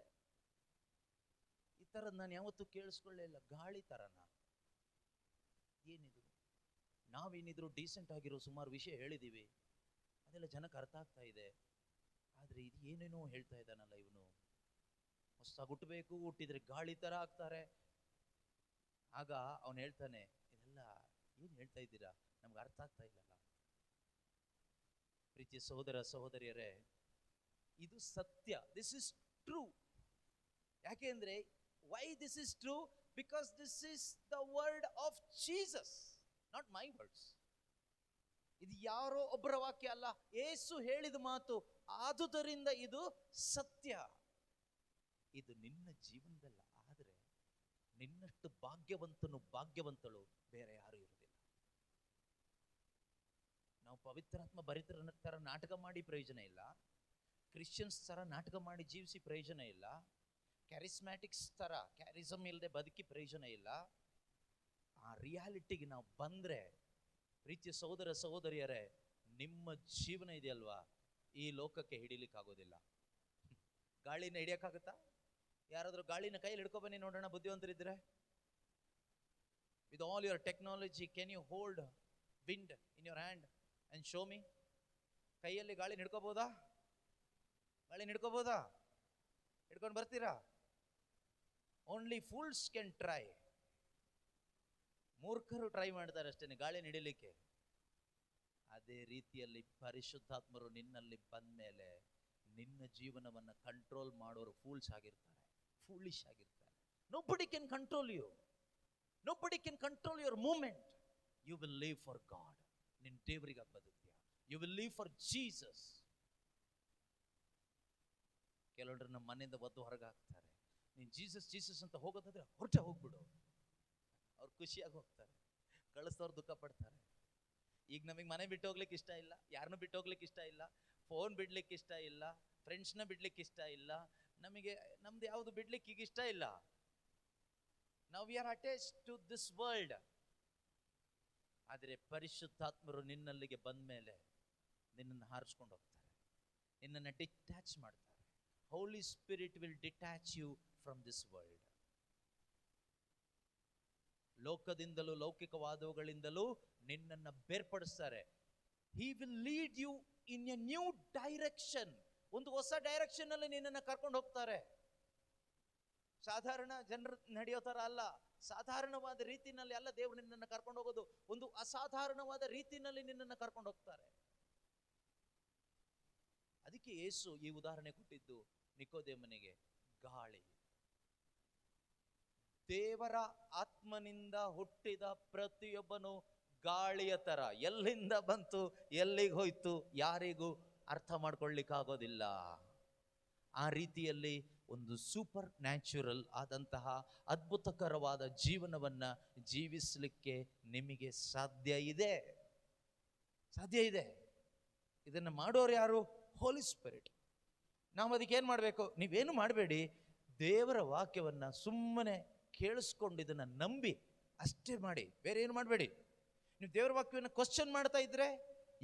ಈ ಥರದ್ದು ನಾನು ಯಾವತ್ತೂ ಕೇಳಿಸ್ಕೊಳ್ಳೇ ಇಲ್ಲ. ಗಾಳಿ ಥರನ ಏನಿದು? ನಾವೇನಿದ್ರು ಡೀಸೆಂಟ್ ಆಗಿರೋ ಸುಮಾರು ವಿಷಯ ಹೇಳಿದ್ದೀವಿ, ಅದೆಲ್ಲ ಜನಕ್ಕೆ ಅರ್ಥ ಆಗ್ತಾ ಇದೆ. ಆದರೆ ಇದು ಏನೇನೋ ಹೇಳ್ತಾ ಇದ್ದಾನಲ್ಲ ಇವನು. ಹೊಸದಾಗಿ ಹುಟ್ಟಬೇಕು, ಹುಟ್ಟಿದ್ರೆ ಗಾಳಿ ಥರ ಆಗ್ತಾರೆ. ಆಗ ಅವನು ಹೇಳ್ತಾನೆ, ಇದೆಲ್ಲ ಏನು ಹೇಳ್ತಾ ಇದ್ದೀರಾ, ನಮ್ಗೆ ಅರ್ಥ ಆಗ್ತಾ ಇಲ್ಲಲ್ಲ. ಪ್ರೀತಿಯ ಸಹೋದರ ಸಹೋದರಿಯರೇ, ಇದು ಸತ್ಯ. This is true. ಯಾಕೆ ಅಂದ್ರೆ, why this is true? Because this is the word of Jesus, not my words. ಇದು ಯಾರೋ ಒಬ್ಬರ ವಾಕ್ಯ ಅಲ್ಲ, ಯೇಸು ಹೇಳಿದ ಮಾತು. ಆದುದರಿಂದ ಇದು ಸತ್ಯ. ಇದು ನಿನ್ನ ಜೀವನದಲ್ಲಿ ಆದರೆ ನಿನ್ನಷ್ಟು ಭಾಗ್ಯವಂತನು ಭಾಗ್ಯವಂತಳು ಬೇರೆ ಯಾರು ಇರುವುದಿಲ್ಲ. ನಾವು ಪವಿತ್ರಾತ್ಮ ಭರಿತರ ತರ ನಾಟಕ ಮಾಡಿ ಪ್ರಯೋಜನ ಇಲ್ಲ, ಕ್ರಿಶ್ಚಿಯನ್ಸ್ ತರ ನಾಟಕ ಮಾಡಿ ಜೀವಿಸಿ ಪ್ರಯೋಜನ ಇಲ್ಲ, ಕ್ಯಾರಿಸ್ಮ್ಯಾಟಿಕ್ಸ್ ತರ ಕ್ಯಾರಿಸಮ್ ಇಲ್ಲದೆ ಬದುಕಿ ಪ್ರಯೋಜನ ಇಲ್ಲ. ಆ ರಿಯಾಲಿಟಿಗೆ ನಾವು ಬಂದ್ರೆ, ಪ್ರೀತಿಯ ಸಹೋದರ ಸಹೋದರಿಯರೇ, ನಿಮ್ಮ ಜೀವನ ಇದೆಯಲ್ವಾ, ಈ ಲೋಕಕ್ಕೆ ಹಿಡಿಲಿಕ್ಕಾಗೋದಿಲ್ಲ. ಗಾಳಿನ ಹಿಡಿಯಕ್ಕಾಗುತ್ತಾ? ಯಾರಾದ್ರೂ ಗಾಳಿನ ಕೈಯಲ್ಲಿ ಹಿಡ್ಕೊ ಬನ್ನಿ ನೋಡೋಣ, ಬುದ್ಧಿವಂತರಿದ್ರೆ. With all your technology, can you hold wind in your hand and show me? ಕೈಯಲ್ಲಿ ಗಾಳಿನ ಹಿಡ್ಕೋಬಹುದಾ? ಗಾಳಿನ ಹಿಡ್ಕೋಬಹುದಾ? ಹಿಡ್ಕೊಂಡು ಬರ್ತೀರಾ? Only fools can try. ಮೂರ್ಖರು ಟ್ರೈ ಮಾಡ್ತಾರೆ ಅಷ್ಟೇನೆ ಗಾಳಿನ ಹಿಡಿಲಿಕ್ಕೆ. ಅದೇ ರೀತಿಯಲ್ಲಿ ಪರಿಶುದ್ಧಾತ್ಮರು ನಿನ್ನಲ್ಲಿ ಬಂದ ಮೇಲೆ ನಿನ್ನ ಜೀವನವನ್ನು ಕಂಟ್ರೋಲ್ ಮಾಡೋರು ಫೂಲಿಶ್ ಆಗಿರ್ತಾರೆ. Nobody can control you. Nobody can control your movement. You will live for God. ನಿನ್ನ ದೇವರಿಗಾಗಿ ಬದುಕ್ತೀಯ. You will live for Jesus. ಕೆಲವರು ನಮ್ಮ ಮನೆಯಿಂದ ಒದ್ದು ಹೊರಗೆ ಹಾಕ್ತಾರೆ. ನೀನು ಜೀಸಸ್ ಅಂತ ಹೋಗೋದಾದ್ರೆ ಹೊರಟೆ ಹೋಗ್ಬಿಡು. ಅವ್ರು ಖುಷಿಯಾಗಿ ಹೋಗ್ತಾರೆ, ಕಳಿಸೋರು ದುಃಖ ಪಡ್ತಾರೆ. ಈಗ ನಮಗೆ ಮನೆ ಬಿಟ್ಟು ಹೋಗ್ಲಿಕ್ಕೆ ಇಷ್ಟ ಇಲ್ಲ, ಯಾರನ್ನೂ ಬಿಟ್ಟು ಹೋಗ್ಲಿಕ್ಕೆ ಇಷ್ಟ ಇಲ್ಲ, ಫೋನ್ ಬಿಡ್ಲಿಕ್ಕೆ ಇಷ್ಟ ಇಲ್ಲ, ಫ್ರೆಂಡ್ಸ್ನ ಬಿಡ್ಲಿಕ್ಕೆ ಇಷ್ಟ ಇಲ್ಲ, ನಮಗೆ ನಮ್ದು ಯಾವುದು ಬಿಡ್ಲಿಕ್ಕೆ ಈಗ ಇಷ್ಟ ಇಲ್ಲ. ನಾವು we are attached to this world. ಆದರೆ ಪರಿಶುದ್ಧಾತ್ಮರು ನಿನ್ನಲ್ಲಿಗೆ ಬಂದ ಮೇಲೆ ನಿನ್ನನ್ನು ಹಾರಿಸ್ಕೊಂಡು ಹೋಗ್ತಾರೆ, ನಿನ್ನನ್ನು ಡಿಟ್ಯಾಚ್ ಮಾಡ್ತಾರೆ. Holy spirit will detach you from this world. ಲೋಕದಿಂದಲೂ ಲೌಕಿಕವಾದವುಗಳಿಂದಲೂ ನಿನ್ನನ್ನು ಬೇರ್ಪಡಿಸ್ತಾರೆ. He will lead you in a new direction. ಒಂದು ಹೊಸ ಡೈರೆಕ್ಷನ್ ಅಲ್ಲಿ ನಿನ್ನನ್ನು ಕರ್ಕೊಂಡು ಹೋಗ್ತಾರೆ. ಸಾಧಾರಣ ಜನರು ನಡೆಯೋ ತರ ಅಲ್ಲ, ಸಾಧಾರಣವಾದ ರೀತಿನಲ್ಲಿ ಅಲ್ಲ ದೇವರು ನಿನ್ನನ್ನು ಕರ್ಕೊಂಡು ಹೋಗೋದು. ಒಂದು ಅಸಾಧಾರಣವಾದ ರೀತಿನಲ್ಲಿ ನಿನ್ನನ್ನು ಕರ್ಕೊಂಡು ಹೋಗ್ತಾರೆ. ಅದಕ್ಕೆ ಯೇಸು ಈ ಉದಾಹರಣೆ ಕೊಟ್ಟಿದ್ದು ನಿಕೋದೇಮನಿಗೆ. ಗಾಳಿ, ದೇವರ ಆತ್ಮನಿಂದ ಹುಟ್ಟಿದ ಪ್ರತಿಯೊಬ್ಬನು ಗಾಳಿಯ ತರ. ಎಲ್ಲಿಂದ ಬಂತು, ಎಲ್ಲಿಗೆ ಹೋಯ್ತು, ಯಾರಿಗೂ ಅರ್ಥ ಮಾಡ್ಕೊಳ್ಳಿಕ್ಕಾಗೋದಿಲ್ಲ. ಆ ರೀತಿಯಲ್ಲಿ ಒಂದು ಸೂಪರ್ ನ್ಯಾಚುರಲ್ ಆದಂತಹ ಅದ್ಭುತಕರವಾದ ಜೀವನವನ್ನ ಜೀವಿಸಲಿಕ್ಕೆ ನಿಮಗೆ ಸಾಧ್ಯ ಇದೆ. ಇದನ್ನು ಮಾಡೋರು ಯಾರು? ಹೋಲಿ ಸ್ಪಿರಿಟ್. ನಾವು ಅದಕ್ಕೆ ಏನು ಮಾಡಬೇಕು? ನೀವೇನು ಮಾಡಬೇಡಿ, ದೇವರ ವಾಕ್ಯವನ್ನ ಸುಮ್ಮನೆ ಕೇಳಿಸ್ಕೊಂಡು ಇದನ್ನ ನಂಬಿ ಅಷ್ಟೇ ಮಾಡಿ, ಬೇರೆ ಏನು ಮಾಡಬೇಡಿ. ನೀವು ದೇವರ ವಾಕ್ಯವನ್ನು ಕ್ವಶನ್ ಮಾಡ್ತಾ ಇದ್ರೆ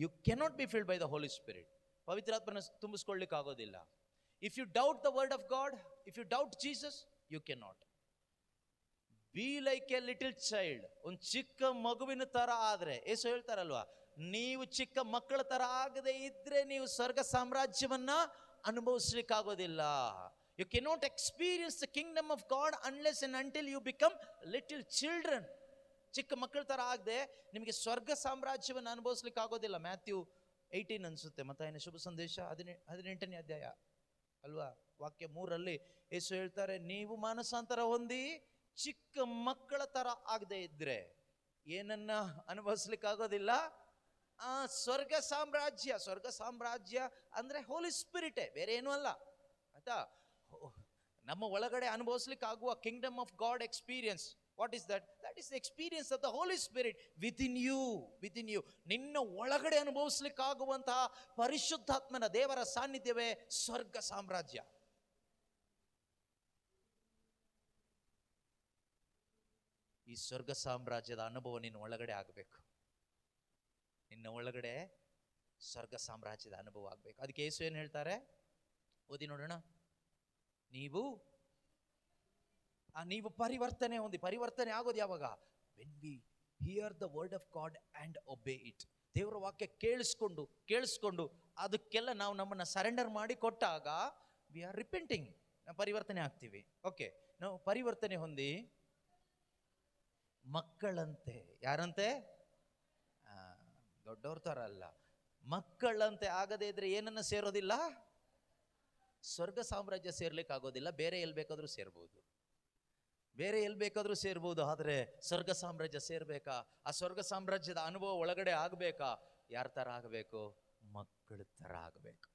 you cannot be filled by the holy spirit. ಪವಿತ್ರಾತ್ಮನ ತುಂಬಿಸ್ಕೊಳ್ಳಿಕ್ಕೆ ಆಗೋದಿಲ್ಲ. If you doubt the word of God, if you doubt Jesus, you cannot be like a little child. ಒಂದು ಚಿಕ್ಕ ಮಗುವಿನ ತರ ಆದ್ರೆ, ಏಸು ಹೇಳ್ತಾರಲ್ವಾ, ನೀವು ಚಿಕ್ಕ ಮಕ್ಕಳ ತರ ಆಗದೆ ಇದ್ರೆ ನೀವು ಸ್ವರ್ಗ ಸಾಮ್ರಾಜ್ಯವನ್ನ ಅನುಭವಿಸ್ಲಿಕ್ಕಾಗೋದಿಲ್ಲ. You cannot experience the kingdom of God unless and until you become little children. ಚಿಕ್ಕ ಮಕ್ಕಳ ತರ ಆಗದೆ ನಿಮಗೆ ಸ್ವರ್ಗ ಸಾಮ್ರಾಜ್ಯವನ್ನು ಅನುಭವಿಸ್ಲಿಕ್ಕೆ ಆಗೋದಿಲ್ಲ. ಮ್ಯಾಥ್ಯೂ 18 ಅನ್ಸುತ್ತೆ, ಮತ್ತಾಯನ ಶುಭ ಸಂದೇಶ 18ನೇ ಅಧ್ಯಾಯ ಅಲ್ವಾ, ವಾಕ್ಯ 3ರಲ್ಲಿ ಯೇಸು ಹೇಳ್ತಾರೆ, ನೀವು ಮಾನಸಾಂತರ ಹೊಂದಿ ಚಿಕ್ಕ ಮಕ್ಕಳ ತರ ಆಗದೆ ಇದ್ರೆ ಏನನ್ನ ಅನುಭವಿಸ್ಲಿಕ್ಕೆ ಆಗೋದಿಲ್ಲ? ಸ್ವರ್ಗ ಸಾಮ್ರಾಜ್ಯ ಅಂದ್ರೆ ಹೋಲಿ ಸ್ಪಿರಿಟೇ, ಬೇರೆ ಏನೂ ಅಲ್ಲ ಆಯ್ತಾ. ನಮ್ಮ ಒಳಗಡೆ ಅನುಭವಿಸ್ಲಿಕ್ಕೆ ಆಗುವ Kingdom of god experience What is that? That is the experience of the Holy Spirit within you. Within you. ನಿನ್ನ ಒಳಗಡೆ ಅನುಭವಿಸ್ಲಿಕ್ಕಾಗುವಂತಹ ಪರಿಶುದ್ಧಾತ್ಮನ ದೇವರ ಸಾನ್ನಿಧ್ಯವೇ ಸ್ವರ್ಗ ಸಾಮ್ರಾಜ್ಯ. ಈ ಸ್ವರ್ಗ ಸಾಮ್ರಾಜ್ಯದ ಅನುಭವ ನಿನ್ನ ಒಳಗಡೆ ಆಗಬೇಕು. ನಿನ್ನ ಒಳಗಡೆ ಸ್ವರ್ಗ ಸಾಮ್ರಾಜ್ಯದ ಅನುಭವ ಆಗಬೇಕು. ಅದಕ್ಕೆ ಯೇಸು ಏನು ಹೇಳ್ತಾರೆ? ಓದಿ ನೋಡೋಣ. ನೀವು ಪರಿವರ್ತನೆ ಹೊಂದಿ. ಪರಿವರ್ತನೆ ಆಗೋದು ಯಾವಾಗ? When we hear the word of god and ಒಬೇ it. ದೇವರ ವಾಕ್ಯ ಕೇಳಿಸ್ಕೊಂಡು ಅದಕ್ಕೆಲ್ಲ ನಾವು ನಮ್ಮನ್ನು ಸರೆಂಡರ್ ಮಾಡಿ ಕೊಟ್ಟಾಗ ವಿ ಆರ್ ರಿಪೆಂಟಿಂಗ್. ನಾವು ಪರಿವರ್ತನೆ ಆಗ್ತೀವಿ. ಓಕೆ, ನಾವು ಪರಿವರ್ತನೆ ಹೊಂದಿ ಮಕ್ಕಳಂತೆ. ಯಾರಂತೆ? ದೊಡ್ಡವ್ರ ಥರ ಅಲ್ಲ, ಮಕ್ಕಳಂತೆ ಆಗದೇ ಇದ್ರೆ ಏನನ್ನ ಸೇರೋದಿಲ್ಲ? ಸ್ವರ್ಗ ಸಾಮ್ರಾಜ್ಯ ಸೇರ್ಲಿಕ್ಕೆ ಆಗೋದಿಲ್ಲ. ಬೇರೆ ಎಲ್ಲಿ ಬೇಕಾದ್ರೂ ಸೇರ್ಬೋದು, ಆದರೆ ಸ್ವರ್ಗ ಸಾಮ್ರಾಜ್ಯ ಸೇರ್ಬೇಕಾ? ಆ ಸ್ವರ್ಗ ಸಾಮ್ರಾಜ್ಯದ ಅನುಭವ ಒಳಗಡೆ ಆಗಬೇಕಾ? ಯಾರ ಥರ ಆಗಬೇಕು? ಮಕ್ಕಳ ಥರ ಆಗಬೇಕು.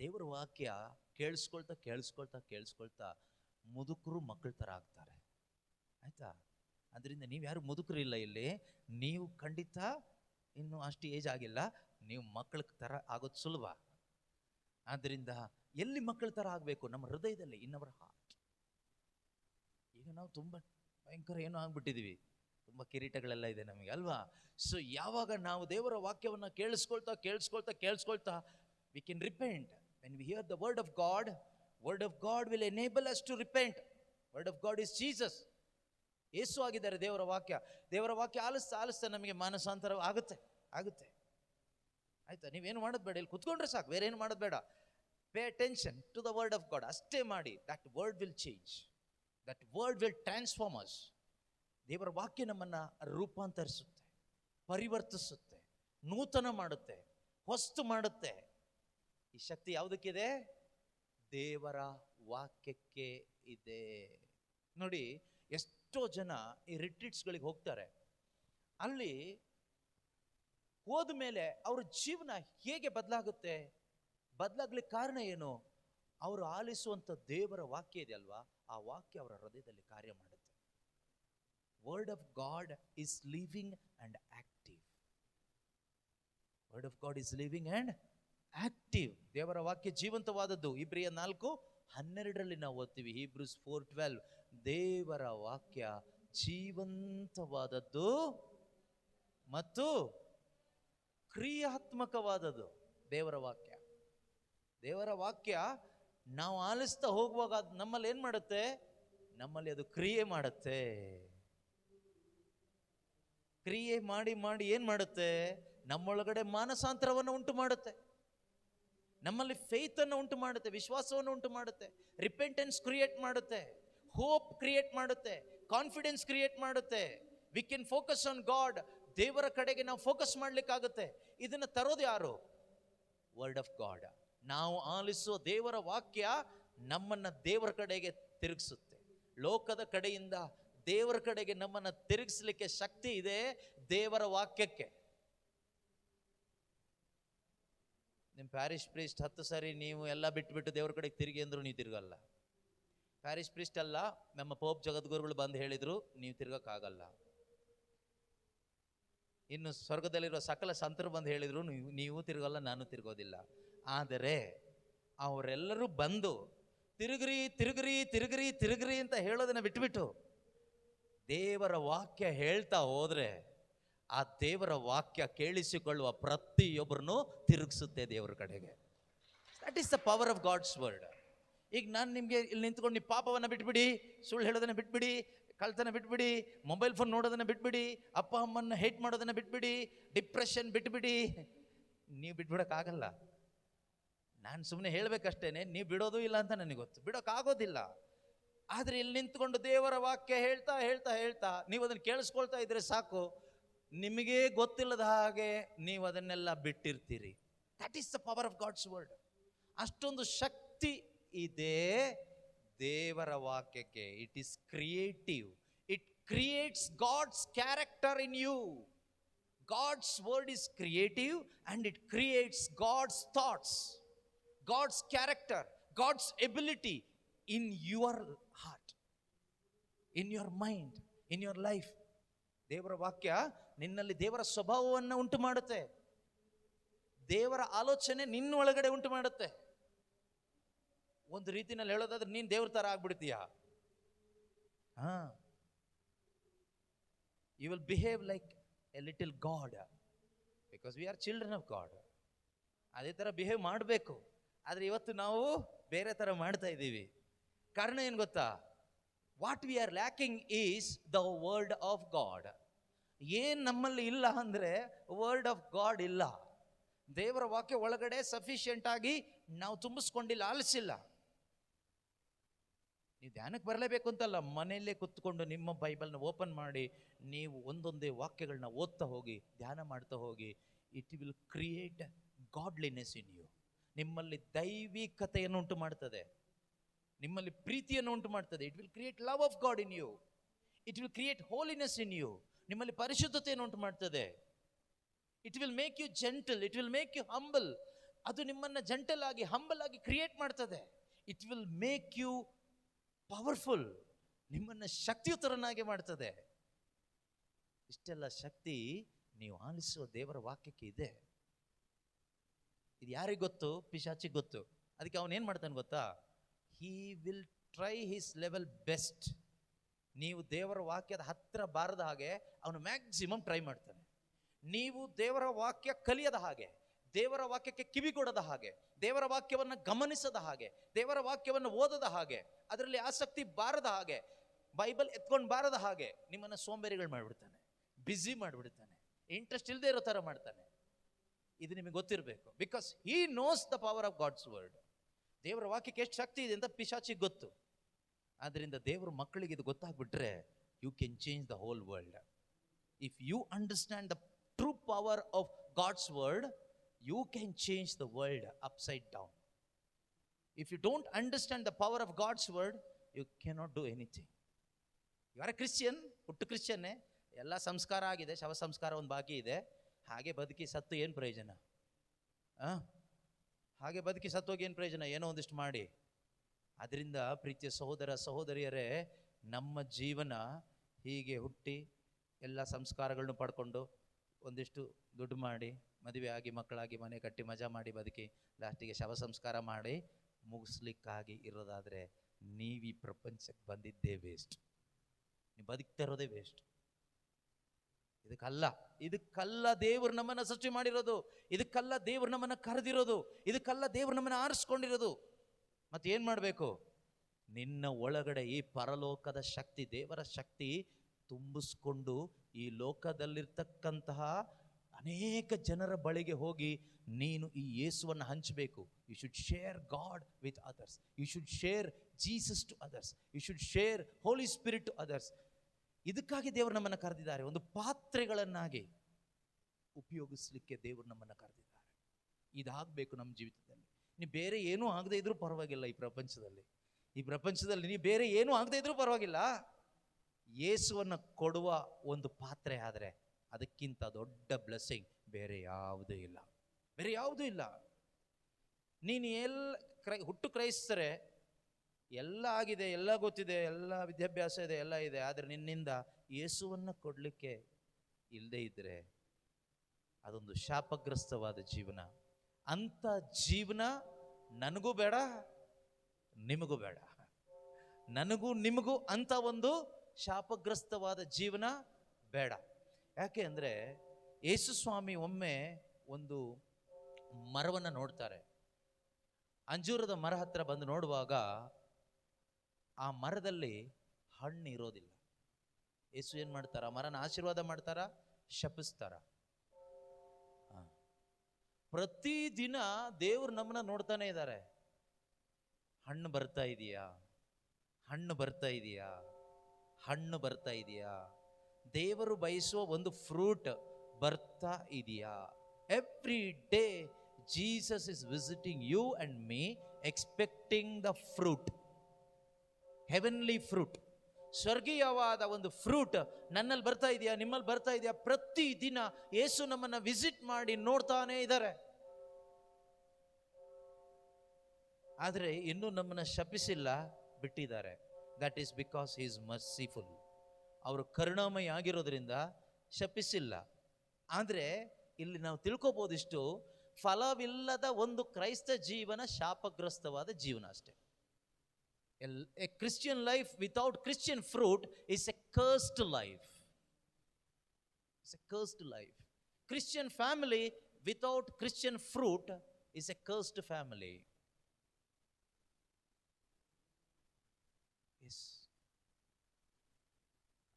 ದೇವರ ವಾಕ್ಯ ಕೇಳಿಸ್ಕೊಳ್ತಾ ಮುದುಕರು ಮಕ್ಕಳ ಥರ ಆಗ್ತಾರೆ. ಆಯ್ತಾ? ಅದರಿಂದ ನೀವು ಯಾರು ಮುದುಕರು ಇಲ್ಲ ಇಲ್ಲಿ. ನೀವು ಖಂಡಿತ ಇನ್ನು ಅಷ್ಟು ಏಜ್ ಆಗಿಲ್ಲ, ನೀವು ಮಕ್ಕಳ ಥರ ಆಗೋದು ಸುಲಭ. ಆದ್ದರಿಂದ ಎಲ್ಲಿ ಮಕ್ಕಳ ಥರ ಆಗಬೇಕು? ನಮ್ಮ ಹೃದಯದಲ್ಲಿ, ಇನ್ನವರ ಹಾರ್ಟ್. ಈಗ ನಾವು ತುಂಬ ಭಯಂಕರ ಏನೋ ಆಗ್ಬಿಟ್ಟಿದ್ದೀವಿ, ತುಂಬ ಕಿರೀಟಗಳೆಲ್ಲ ಇದೆ ನಮಗೆ ಅಲ್ವಾ? ಸೊ ಯಾವಾಗ ನಾವು ದೇವರ ವಾಕ್ಯವನ್ನು ಕೇಳಿಸ್ಕೊಳ್ತಾ we can repent. When we hear the word of God will enable us to repent. Word of God is Jesus. ಯೇಸು ಆಗಿದ್ದಾರೆ ದೇವರ ವಾಕ್ಯ ಆಲಿಸ್ತಾ ನಮಗೆ ಮಾನಸಾಂತರ ಆಗುತ್ತೆ. ಆಯ್ತಾ? ನೀವೇನು ಮಾಡೋದು ಬೇಡ, ಇಲ್ಲಿ ಕುತ್ಕೊಂಡ್ರೆ ಸಾಕು, ಬೇರೆ ಏನು ಮಾಡೋದು ಬೇಡ. Pay attention to the word of God. ಅಷ್ಟೇ ಮಾಡಿ. That word will change, that word will transform us. ದೇವರ ವಾಕ್ಯ ನಮ್ಮನ್ನು ರೂಪಾಂತರಿಸುತ್ತೆ, ಪರಿವರ್ತಿಸುತ್ತೆ, ನೂತನ ಮಾಡುತ್ತೆ, ಹೊಸ್ತು ಮಾಡುತ್ತೆ. ಈ ಶಕ್ತಿ ಯಾವುದಕ್ಕಿದೆ? ದೇವರ ವಾಕ್ಯಕ್ಕೆ ಇದೆ. ನೋಡಿ, ಎಷ್ಟೋ ಜನ ಈ ರಿಟ್ರೀಟ್ಸ್ಗಳಿಗೆ ಹೋಗ್ತಾರೆ. ಅಲ್ಲಿ ಹೋದ ಮೇಲೆ ಅವ್ರ ಜೀವನ ಹೇಗೆ ಬದಲಾಗ್ಲಿಕ್ಕೆ ಕಾರಣ ಏನು? ಅವರು ಆಲಿಸುವಂಥ ದೇವರ ವಾಕ್ಯ ಇದೆ ಅಲ್ವಾ, ಆ ವಾಕ್ಯ ಅವರ ಹೃದಯದಲ್ಲಿ ಕಾರ್ಯ ಮಾಡುತ್ತೆ. Word of God is living and active. Word of God is living and active. ದೇವರ ವಾಕ್ಯ ಜೀವಂತವಾದದ್ದು. ಇಬ್ರಿಯ 4:12 ನಾವು ಓದ್ತೀವಿ. ಹೀಬ್ರೂಸ್ 4:12. ದೇವರ ವಾಕ್ಯ ಜೀವಂತವಾದದ್ದು ಮತ್ತು ಕ್ರಿಯಾತ್ಮಕವಾದದ್ದು. ದೇವರ ವಾಕ್ಯ ನಾವು ಆಲಿಸ್ತಾ ಹೋಗುವಾಗ ಅದು ನಮ್ಮಲ್ಲಿ ಏನು ಮಾಡುತ್ತೆ? ನಮ್ಮಲ್ಲಿ ಅದು ಕ್ರಿಯೆ ಮಾಡುತ್ತೆ. ಕ್ರಿಯೆ ಮಾಡಿ ಏನು ಮಾಡುತ್ತೆ? ನಮ್ಮೊಳಗಡೆ ಮಾನಸಾಂತರವನ್ನು ಉಂಟು ಮಾಡುತ್ತೆ, ನಮ್ಮಲ್ಲಿ ಫೇತ್ ಅನ್ನು ಉಂಟು ಮಾಡುತ್ತೆ, ವಿಶ್ವಾಸವನ್ನು ಉಂಟು ಮಾಡುತ್ತೆ, ರಿಪೆಂಟೆನ್ಸ್ ಕ್ರಿಯೇಟ್ ಮಾಡುತ್ತೆ, ಹೋಪ್ ಕ್ರಿಯೇಟ್ ಮಾಡುತ್ತೆ, ಕಾನ್ಫಿಡೆನ್ಸ್ ಕ್ರಿಯೇಟ್ ಮಾಡುತ್ತೆ. We can focus on god. ದೇವರ ಕಡೆಗೆ ನಾವು ಫೋಕಸ್ ಮಾಡ್ಲಿಕ್ಕಾಗುತ್ತೆ. ಇದನ್ನು ತರೋದು ಯಾರು? Word of god. ನಾವು ಆಲಿಸುವ ದೇವರ ವಾಕ್ಯ ನಮ್ಮನ್ನ ದೇವರ ಕಡೆಗೆ ತಿರುಗಿಸುತ್ತೆ. ಲೋಕದ ಕಡೆಯಿಂದ ದೇವರ ಕಡೆಗೆ ನಮ್ಮನ್ನು ತಿರುಗಿಸ್ಲಿಕ್ಕೆ ಶಕ್ತಿ ಇದೆ ದೇವರ ವಾಕ್ಯಕ್ಕೆ. ನಿಮ್ಮ ಪ್ಯಾರಿಶ್ ಪ್ರೀಸ್ಟ್ 10 ಸರಿ ನೀವು ಎಲ್ಲ ಬಿಟ್ಟು ದೇವ್ರ ಕಡೆಗೆ ತಿರುಗಿ ಅಂದ್ರು ನೀವು ತಿರುಗಲ್ಲ. ಪ್ಯಾರಿಶ್ ಪ್ರೀಸ್ಟ್ ಅಲ್ಲ, ನಮ್ಮ ಪೋಪ್ ಜಗದ್ಗುರುಗಳು ಬಂದು ಹೇಳಿದ್ರು ನೀವು ತಿರ್ಗಕ್ಕಾಗಲ್ಲ. ಇನ್ನು ಸ್ವರ್ಗದಲ್ಲಿರೋ ಸಕಲ ಸಂತರು ಬಂದು ಹೇಳಿದ್ರು ನೀವು ತಿರುಗಲ್ಲ, ನಾನು ತಿರುಗೋದಿಲ್ಲ. ಆದರೆ ಅವರೆಲ್ಲರೂ ಬಂದು ತಿರುಗ್ರಿ ಅಂತ ಹೇಳೋದನ್ನ ಬಿಟ್ಬಿಟ್ಟು ದೇವರ ವಾಕ್ಯ ಹೇಳ್ತಾ ಹೋದ್ರೆ ಆ ದೇವರ ವಾಕ್ಯ ಕೇಳಿಸಿಕೊಳ್ಳುವ ಪ್ರತಿಯೊಬ್ಬರನ್ನು ತಿರುಗಿಸುತ್ತೆ ದೇವರ ಕಡೆಗೆ. That is the power of God's word. ಈಗ ನಾನು ನಿಮಗೆ ಇಲ್ಲಿ ನಿಂತ್ಕೊಂಡು ನೀವು ಪಾಪವನ್ನು ಬಿಟ್ಬಿಡಿ, ಸುಳ್ಳು ಹೇಳೋದನ್ನ ಬಿಟ್ಬಿಡಿ, ಕಳ್ತನ ಬಿಟ್ಬಿಡಿ, ಮೊಬೈಲ್ ಫೋನ್ ನೋಡೋದನ್ನ ಬಿಟ್ಬಿಡಿ, ಅಪ್ಪ ಅಮ್ಮನ್ನ ಹೇಟ್ ಮಾಡೋದನ್ನ ಬಿಟ್ಬಿಡಿ, ಡಿಪ್ರೆಷನ್ ಬಿಟ್ಬಿಡಿ, ನೀವು ಬಿಟ್ಬಿಡೋಕ್ಕಾಗಲ್ಲ. ನಾನು ಸುಮ್ಮನೆ ಹೇಳಬೇಕಷ್ಟೇನೆ, ನೀವು ಬಿಡೋದು ಇಲ್ಲ ಅಂತ ನನಗೆ ಗೊತ್ತು, ಬಿಡೋಕ್ಕಾಗೋದಿಲ್ಲ. ಆದರೆ ಇಲ್ಲಿ ನಿಂತ್ಕೊಂಡು ದೇವರ ವಾಕ್ಯ ಹೇಳ್ತಾ ನೀವು ಅದನ್ನು ಕೇಳಿಸ್ಕೊಳ್ತಾ ಇದ್ರೆ ಸಾಕು, ನಿಮಗೆ ಗೊತ್ತಿಲ್ಲದ ಹಾಗೆ ನೀವು ಅದನ್ನೆಲ್ಲ ಬಿಟ್ಟಿರ್ತೀರಿ. That is the power of God's word. ಅಷ್ಟೊಂದು ಶಕ್ತಿ ಇದೆ ದೇವರ ವಾಕ್ಯಕ್ಕೆ. It is creative. It creates God's character in you. God's word is creative and it creates God's thoughts, God's character, God's ability in your heart. In your mind, in your life. ದೇವರ ವಾಕ್ಯ ನಿನ್ನಲ್ಲಿ ದೇವರ ಸ್ವಭಾವವನ್ನು ಉಂಟು ಮಾಡುತ್ತೆ. ದೇವರ ಆಲೋಚನೆ ನಿನ್ನ ಒಳಗಡೆ ಉಂಟು ಮಾಡುತ್ತೆ. ಒಂದು ರೀತಿನಲ್ಲಿ ಹೇಳೋದಾದ್ರೆ ನೀನ್ ದೇವ್ರ ತರ ಆಗ್ಬಿಡ್ತೀಯ. You will behave like a little God, because we are children of God. ಅದೇ ತರ ಬಿಹೇವ್ ಮಾಡಬೇಕು. ಆದ್ರೆ ಇವತ್ತು ನಾವು ಬೇರೆ ತರ ಮಾಡ್ತಾ ಇದ್ದೀವಿ. ಕಾರಣ ಏನ್ ಗೊತ್ತಾ? What we are lacking is the word of god. ಏನ್ ನಮ್ಮಲ್ಲಿ ಇಲ್ಲ ಅಂದ್ರೆ ವರ್ಡ್ ಆಫ್ ಗಾಡ್ ಇಲ್ಲ. ದೇವರ ವಾಕ್ಯ ಒಳಗಡೆ ಸಫಿಷಿಯಂಟ್ ಆಗಿ ನಾವು ತುಂಬಿಸ್ಕೊಂಡಿಲ್ಲ, ಆಲಿಸಿಲ್ಲ. ನೀವು ಧ್ಯಾನಕ್ಕೆ ಬರಲೇಬೇಕು ಅಂತಲ್ಲ, ಮನೆಯಲ್ಲೇ ಕುತ್ಕೊಂಡು ನಿಮ್ಮ ಬೈಬಲ್ನ ಓಪನ್ ಮಾಡಿ ನೀವು ಒಂದೊಂದೇ ವಾಕ್ಯಗಳನ್ನ ಓದ್ತಾ ಹೋಗಿ, ಧ್ಯಾನ ಮಾಡ್ತಾ ಹೋಗಿ. It will create godliness in you. ನಿಮ್ಮಲ್ಲಿ ದೈವಿಕತೆಯನ್ನು ಉಂಟು ಮಾಡ್ತದೆ, ನಿಮ್ಮಲ್ಲಿ ಪ್ರೀತಿಯನ್ನು ಉಂಟು ಮಾಡ್ತದೆ. It will create love of God in you. It will create holiness in you. ನಿಮ್ಮಲ್ಲಿ ಪರಿಶುದ್ಧತೆಯನ್ನು ಉಂಟು ಮಾಡ್ತದೆ. It will make you gentle, it will make you humble. ಅದು ನಿಮ್ಮನ್ನ ಜೆಂಟಲ್ ಆಗಿ, ಹಂಬಲ್ ಆಗಿ ಕ್ರಿಯೇಟ್ ಮಾಡ್ತದೆ. It will make you powerful, ನಿಮ್ಮನ್ನ ಶಕ್ತಿಯುತರನ್ನಾಗಿ ಮಾಡ್ತದೆ. ಇಷ್ಟೆಲ್ಲ ಶಕ್ತಿ ನೀವು ಆಲಿಸುವ ದೇವರ ವಾಕ್ಯಕ್ಕೆ ಇದೆ. ಇದು ಯಾರಿಗೆ ಗೊತ್ತು? ಪಿಶಾಚಿಗೆ ಗೊತ್ತು. ಅದಕ್ಕೆ ಅವನೇನ್ ಮಾಡ್ತಾನೆ ಗೊತ್ತಾ? He will try his level best. ನೀವು ದೇವರ ವಾಕ್ಯದ ಹತ್ರ ಬಾರದ ಹಾಗೆ ಅವನು ಮ್ಯಾಕ್ಸಿಮಮ್ ಟ್ರೈ ಮಾಡ್ತಾನೆ. ನೀವು ದೇವರ ವಾಕ್ಯ ಕಲಿಯದ ಹಾಗೆ, ದೇವರ ವಾಕ್ಯಕ್ಕೆ ಕಿವಿಗೊಡದ ಹಾಗೆ, ದೇವರ ವಾಕ್ಯವನ್ನು ಗಮನಿಸದ ಹಾಗೆ, ದೇವರ ವಾಕ್ಯವನ್ನು ಓದದ ಹಾಗೆ, ಅದರಲ್ಲಿ ಆಸಕ್ತಿ ಬಾರದ ಹಾಗೆ, ಬೈಬಲ್ ಎತ್ಕೊಂಡು ಬಾರದ ಹಾಗೆ ನಿಮ್ಮನ್ನು ಸೋಂಬೇರಿಗಳು ಮಾಡಿಬಿಡ್ತಾನೆ, ಬ್ಯುಸಿ ಮಾಡಿಬಿಡ್ತಾನೆ, ಇಂಟ್ರೆಸ್ಟ್ ಇಲ್ಲದೆ ಇರೋ ಥರ ಮಾಡ್ತಾನೆ. ಇದು ನಿಮಗೆ ಗೊತ್ತಿರಬೇಕು. Because he knows the power of God's word. ದೇವರ ವಾಕ್ಯಕ್ಕೆ ಎಷ್ಟು ಶಕ್ತಿ ಇದೆ ಅಂತ ಪಿಶಾಚಿಗೆ ಗೊತ್ತು. ಆದ್ದರಿಂದ ದೇವರ ಮಕ್ಕಳಿಗೆ ಇದು ಗೊತ್ತಾಗ್ಬಿಟ್ರೆ you can change the whole world. If you understand the true power of God's word, you can change the world upside down. If you don't understand the power of God's word, you cannot do anything. You are a Christian, ಹುಟ್ಟು ಕ್ರಿಶ್ಚಿಯನ್ನೇ, ಎಲ್ಲ ಸಂಸ್ಕಾರ ಆಗಿದೆ, ಶವ ಸಂಸ್ಕಾರ ಒಂದು ಬಾಕಿ ಇದೆ. ಹಾಗೆ ಬದುಕಿ ಸತ್ತು ಏನು ಪ್ರಯೋಜನ? ಹಾಗೆ ಬದುಕಿ ಸತ್ತೋಗಿ ಏನು ಪ್ರಯೋಜನ? ಏನೋ ಒಂದಿಷ್ಟು ಮಾಡಿ. ಅದರಿಂದ ಪ್ರೀತಿಯ ಸಹೋದರ ಸಹೋದರಿಯರೇ, ನಮ್ಮ ಜೀವನ ಹೀಗೆ ಹುಟ್ಟಿ ಎಲ್ಲ ಸಂಸ್ಕಾರಗಳನ್ನು ಪಡ್ಕೊಂಡು ಒಂದಿಷ್ಟು ದುಡ್ಡು ಮಾಡಿ ಮದುವೆ ಆಗಿ ಮಕ್ಕಳಾಗಿ ಮನೆ ಕಟ್ಟಿ ಮಜಾ ಮಾಡಿ ಬದುಕಿ ಲಾಸ್ಟಿಗೆ ಶವ ಸಂಸ್ಕಾರ ಮಾಡಿ ಮುಗಿಸ್ಲಿಕ್ಕಾಗಿ ಇರೋದಾದರೆ ನೀವು ಈ ಪ್ರಪಂಚಕ್ಕೆ ಬಂದಿದ್ದೇ ವೇಸ್ಟ್. ನೀವು ಬದುಕ್ತಾ ಇರೋದೇ ವೇಸ್ಟ್. ಇದಕ್ಕಲ್ಲ ದೇವರು ನಮ್ಮನ್ನು ಸೃಷ್ಟಿ ಮಾಡಿರೋದು. ಇದಕ್ಕಲ್ಲ ದೇವರು ನಮ್ಮನ್ನು ಕರೆದಿರೋದು. ಇದಕ್ಕಲ್ಲ ದೇವರು ನಮ್ಮನ್ನು ಆರಿಸ್ಕೊಂಡಿರೋದು. ಮತ್ತೆ ಏನು ಮಾಡಬೇಕು? ನಿನ್ನ ಒಳಗಡೆ ಈ ಪರಲೋಕದ ಶಕ್ತಿ, ದೇವರ ಶಕ್ತಿ ತುಂಬಿಸ್ಕೊಂಡು ಈ ಲೋಕದಲ್ಲಿರ್ತಕ್ಕಂತಹ ಅನೇಕ ಜನರ ಬಳಿಗೆ ಹೋಗಿ ನೀನು ಈ ಯೇಸುವನ್ನು ಹಂಚಬೇಕು. You should share God with others. You should share Jesus to others. You should share Holi spirit to others. ಇದಕ್ಕಾಗಿ ದೇವರು ನಮ್ಮನ್ನು ಕರೆದಿದ್ದಾರೆ. ಒಂದು ಪಾತ್ರೆಗಳನ್ನಾಗಿ ಉಪಯೋಗಿಸ್ಲಿಕ್ಕೆ ದೇವರು ನಮ್ಮನ್ನು ಕರೆದಿದ್ದಾರೆ. ಇದಾಗಬೇಕು ನಮ್ಮ ಜೀವಿತದಲ್ಲಿ. ನೀವು ಬೇರೆ ಏನೂ ಆಗದೆ ಇದ್ರೂ ಪರವಾಗಿಲ್ಲ. ಈ ಪ್ರಪಂಚದಲ್ಲಿ ನೀವು ಬೇರೆ ಏನೂ ಆಗದೆ ಇದ್ರೂ ಪರವಾಗಿಲ್ಲ. ಯೇಸುವನ್ನು ಕೊಡುವ ಒಂದು ಪಾತ್ರೆ ಆದರೆ ಅದಕ್ಕಿಂತ ದೊಡ್ಡ ಬ್ಲೆಸ್ಸಿಂಗ್ ಬೇರೆ ಯಾವುದೂ ಇಲ್ಲ. ನೀನು ಹುಟ್ಟು ಕ್ರೈಸ್ತರೆ, ಎಲ್ಲ ಆಗಿದೆ, ಎಲ್ಲ ಗೊತ್ತಿದೆ, ಎಲ್ಲ ವಿದ್ಯಾಭ್ಯಾಸ ಇದೆ, ಎಲ್ಲ ಇದೆ. ಆದರೆ ನಿನ್ನಿಂದ ಯೇಸುವನ್ನು ಕೊಡಲಿಕ್ಕೆ ಇಲ್ಲದೆ ಇದ್ದರೆ ಅದೊಂದು ಶಾಪಗ್ರಸ್ತವಾದ ಜೀವನ. ಅಂಥ ಜೀವನ ನನಗೂ ಬೇಡ, ನಿಮಗೂ ಬೇಡ. ನನಗೂ ನಿಮಗೂ ಅಂತ ಒಂದು ಶಾಪಗ್ರಸ್ತವಾದ ಜೀವನ ಬೇಡ. ಯಾಕೆ ಅಂದರೆ ಯೇಸು ಸ್ವಾಮಿ ಒಮ್ಮೆ ಒಂದು ಮರವನ್ನು ನೋಡ್ತಾರೆ. ಅಂಜೂರದ ಮರ ಹತ್ರ ಬಂದು ನೋಡುವಾಗ ಆ ಮರದಲ್ಲಿ ಹಣ್ಣು ಇರೋದಿಲ್ಲ. ಯೇಸು ಏನು ಮಾಡ್ತಾರ? ಆ ಮರನ ಆಶೀರ್ವಾದ ಮಾಡ್ತಾರ, ಶಪಿಸ್ತಾರ? ಪ್ರತಿದಿನ ದೇವ್ರು ನಮ್ಮನ್ನ ನೋಡ್ತಾನೆ ಇದ್ದಾರೆ. ಹಣ್ಣು ಬರ್ತಾ ಇದೆಯಾ? ದೇವರು ಬಯಸುವ ಒಂದು ಫ್ರೂಟ್ ಬರ್ತಾ ಇದೆಯಾ? Every day Jesus is visiting you and me, expecting the fruit, heavenly fruit, ಸ್ವರ್ಗೀಯವಾದ ಒಂದು ಫ್ರೂಟ್ ನನ್ನಲ್ಲಿ ಬರ್ತಾ ಇದೆಯಾ, ನಿಮ್ಮಲ್ಲಿ ಬರ್ತಾ ಇದೆಯಾ? ಪ್ರತಿದಿನ ಯೇಸು ನಮ್ಮನ್ನ ವಿಸಿಟ್ ಮಾಡಿ ನೋಡ್ತಾನೆ ಇದ್ದಾರೆ. ಆದರೆ ಇನ್ನೂ ನಮ್ಮನ್ನ ಶಪಿಸಿಲ್ಲ, ಬಿಟ್ಟಿದ್ದಾರೆ. That is because he is merciful. ಅವರು ಕರುಣಾಮಯಿ ಆಗಿರೋದ್ರಿಂದ ಶಪಿಸಿಲ್ಲ. ಆದರೆ ಇಲ್ಲಿ ನಾವು ತಿಳ್ಕೊಬೋದಿಷ್ಟು, ಫಲವಿಲ್ಲದ ಒಂದು ಕ್ರೈಸ್ತ ಜೀವನ ಶಾಪಗ್ರಸ್ತವಾದ ಜೀವನ ಅಷ್ಟೇ. A Christian life without Christian fruit is a cursed life. It's a cursed life. Christian family without Christian fruit is a cursed family.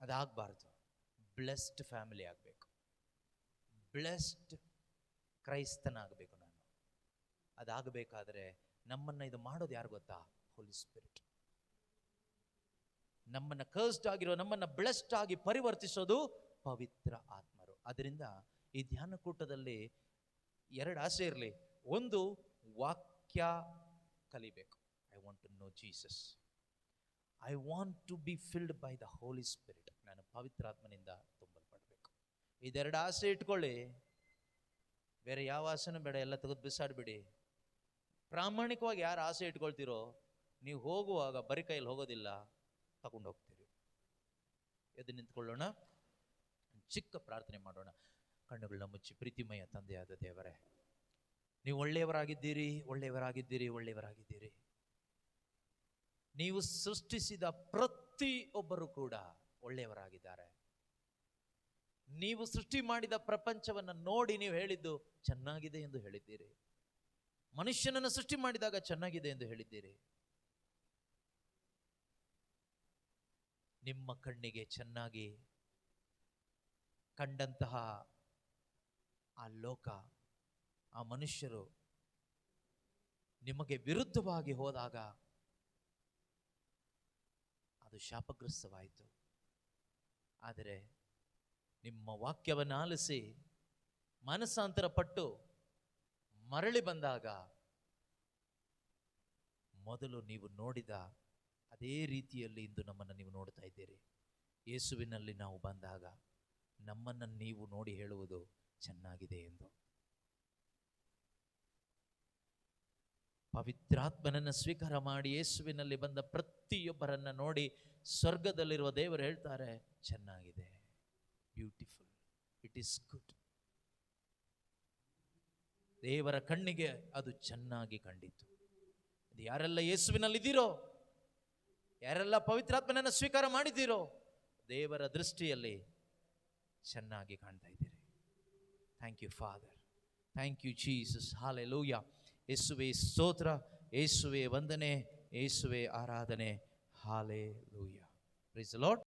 ಅದಾಗಬಾರ್ದು. ಬ್ಲೆಸ್ಡ್ ಫ್ಯಾಮಿಲಿ ಆಗಬೇಕು. ಬ್ಲೆಸ್ಡ್ ಕ್ರೈಸ್ತನಾಗಬೇಕು ನಾನು. ಅದಾಗಬೇಕಾದ್ರೆ ನಮ್ಮನ್ನು ಇದು ಮಾಡೋದು ಯಾರು ಗೊತ್ತಾ? ಹೋಲಿ ಸ್ಪಿರಿಟ್. ನಮ್ಮನ್ನು ಕರ್ಸ್ಡ್ ಆಗಿರೋ ನಮ್ಮನ್ನು ಬ್ಲೆಸ್ಡ್ ಆಗಿ ಪರಿವರ್ತಿಸೋದು ಪವಿತ್ರ ಆತ್ಮರು. ಅದರಿಂದ ಈ ಧ್ಯಾನಕೂಟದಲ್ಲಿ 2 ಆಸೆ ಇರಲಿ. ಒಂದು, ವಾಕ್ಯ ಕಲಿಬೇಕು. I want to know Jesus. I want to be filled by the holy spirit. ನಾನು ಪವಿತ್ರಾತ್ಮನಿಂದ ತುಂಬಲ್ಪಡಬೇಕು. ಇದೆರಡು ಆಸೆ ಇಟ್ಕೊಳ್ಳಿ. ಬೇರೆ ಯಾವ ಆಸೆನೂ ಬೇಡ, ಎಲ್ಲ ತೆಗೆದು ಬಿಸಾಡ್ಬಿಡಿ. ಪ್ರಾಮಾಣಿಕವಾಗಿ ಯಾರು ಆಸೆ ಇಟ್ಕೊಳ್ತೀರೋ, ನೀವು ಹೋಗುವಾಗ ಬರೀ ಕೈಯಲ್ಲಿ ಹೋಗೋದಿಲ್ಲ, ತಗೊಂಡು ಹೋಗ್ತೀರಿ. ಎದ್ದು ನಿಂತ್ಕೊಳ್ಳೋಣ, ಚಿಕ್ಕ ಪ್ರಾರ್ಥನೆ ಮಾಡೋಣ. ಕಣ್ಣುಗಳನ್ನ ಮುಚ್ಚಿ. ಪ್ರೀತಿಮಯ ತಂದೆಯಾದ ದೇವರೇ, ನೀವು ಒಳ್ಳೆಯವರಾಗಿದ್ದೀರಿ, ಒಳ್ಳೆಯವರಾಗಿದ್ದೀರಿ, ಒಳ್ಳೆಯವರಾಗಿದ್ದೀರಿ. ನೀವು ಸೃಷ್ಟಿಸಿದ ಪ್ರತಿಯೊಬ್ಬರು ಕೂಡ ಒಳ್ಳೆಯವರಾಗಿದ್ದಾರೆ. ನೀವು ಸೃಷ್ಟಿ ಮಾಡಿದ ಪ್ರಪಂಚವನ್ನು ನೋಡಿ ನೀವು ಹೇಳಿದ್ದು ಚೆನ್ನಾಗಿದೆ ಎಂದು ಹೇಳಿದ್ದೀರಿ. ಮನುಷ್ಯನನ್ನು ಸೃಷ್ಟಿ ಮಾಡಿದಾಗ ಚೆನ್ನಾಗಿದೆ ಎಂದು ಹೇಳಿದ್ದೀರಿ. ನಿಮ್ಮ ಕಣ್ಣಿಗೆ ಚೆನ್ನಾಗಿ ಕಂಡಂತಹ ಆ ಲೋಕ, ಆ ಮನುಷ್ಯರು ನಿಮಗೆ ವಿರುದ್ಧವಾಗಿ ಹೋದಾಗ ಅದು ಶಾಪಗ್ರಸ್ತವಾಯಿತು. ಆದರೆ ನಿಮ್ಮ ವಾಕ್ಯವನ್ನು ಆಲಿಸಿ ಮನಸ್ಸಾಂತರ ಪಟ್ಟು ಮರಳಿ ಬಂದಾಗ ಮೊದಲು ನೀವು ನೋಡಿದ ಅದೇ ರೀತಿಯಲ್ಲಿ ಇಂದು ನಮ್ಮನ್ನು ನೀವು ನೋಡ್ತಾ ಇದ್ದೀರಿ. ಯೇಸುವಿನಲ್ಲಿ ನಾವು ಬಂದಾಗ ನಮ್ಮನ್ನು ನೀವು ನೋಡಿ ಹೇಳುವುದು ಚೆನ್ನಾಗಿದೆ ಎಂದು. ಪವಿತ್ರಾತ್ಮನನ್ನು ಸ್ವೀಕಾರ ಮಾಡಿ ಯೇಸುವಿನಲ್ಲಿ ಬಂದ ಪ್ರತಿಯೊಬ್ಬರನ್ನ ನೋಡಿ ಸ್ವರ್ಗದಲ್ಲಿರುವ ದೇವರು ಹೇಳ್ತಾರೆ, ಚೆನ್ನಾಗಿದೆ, ಬ್ಯೂಟಿಫುಲ್, ಇಟ್ ಈಸ್ ಗುಡ್. ದೇವರ ಕಣ್ಣಿಗೆ ಅದು ಚೆನ್ನಾಗಿ ಕಂಡಿತು. ಯಾರೆಲ್ಲ ಯೇಸುವಿನಲ್ಲಿದ್ದೀರೋ, ಯಾರೆಲ್ಲ ಪವಿತ್ರಾತ್ಮನನ್ನು ಸ್ವೀಕಾರ ಮಾಡಿದ್ದೀರೋ, ದೇವರ ದೃಷ್ಟಿಯಲ್ಲಿ ಚೆನ್ನಾಗಿ ಕಾಣ್ತಾ ಇದ್ದೀರಿ. Thank you father, thank you Jesus, hallelujah. ಯೇಸುವೇ ಸ್ತೋತ್ರ, ಯೇಸುವೇ ವಂದನೆ, ಯೇಸುವೇ ಆರಾಧನೆ, ಹಾಲೆಲೂಯಾ. Price the lord.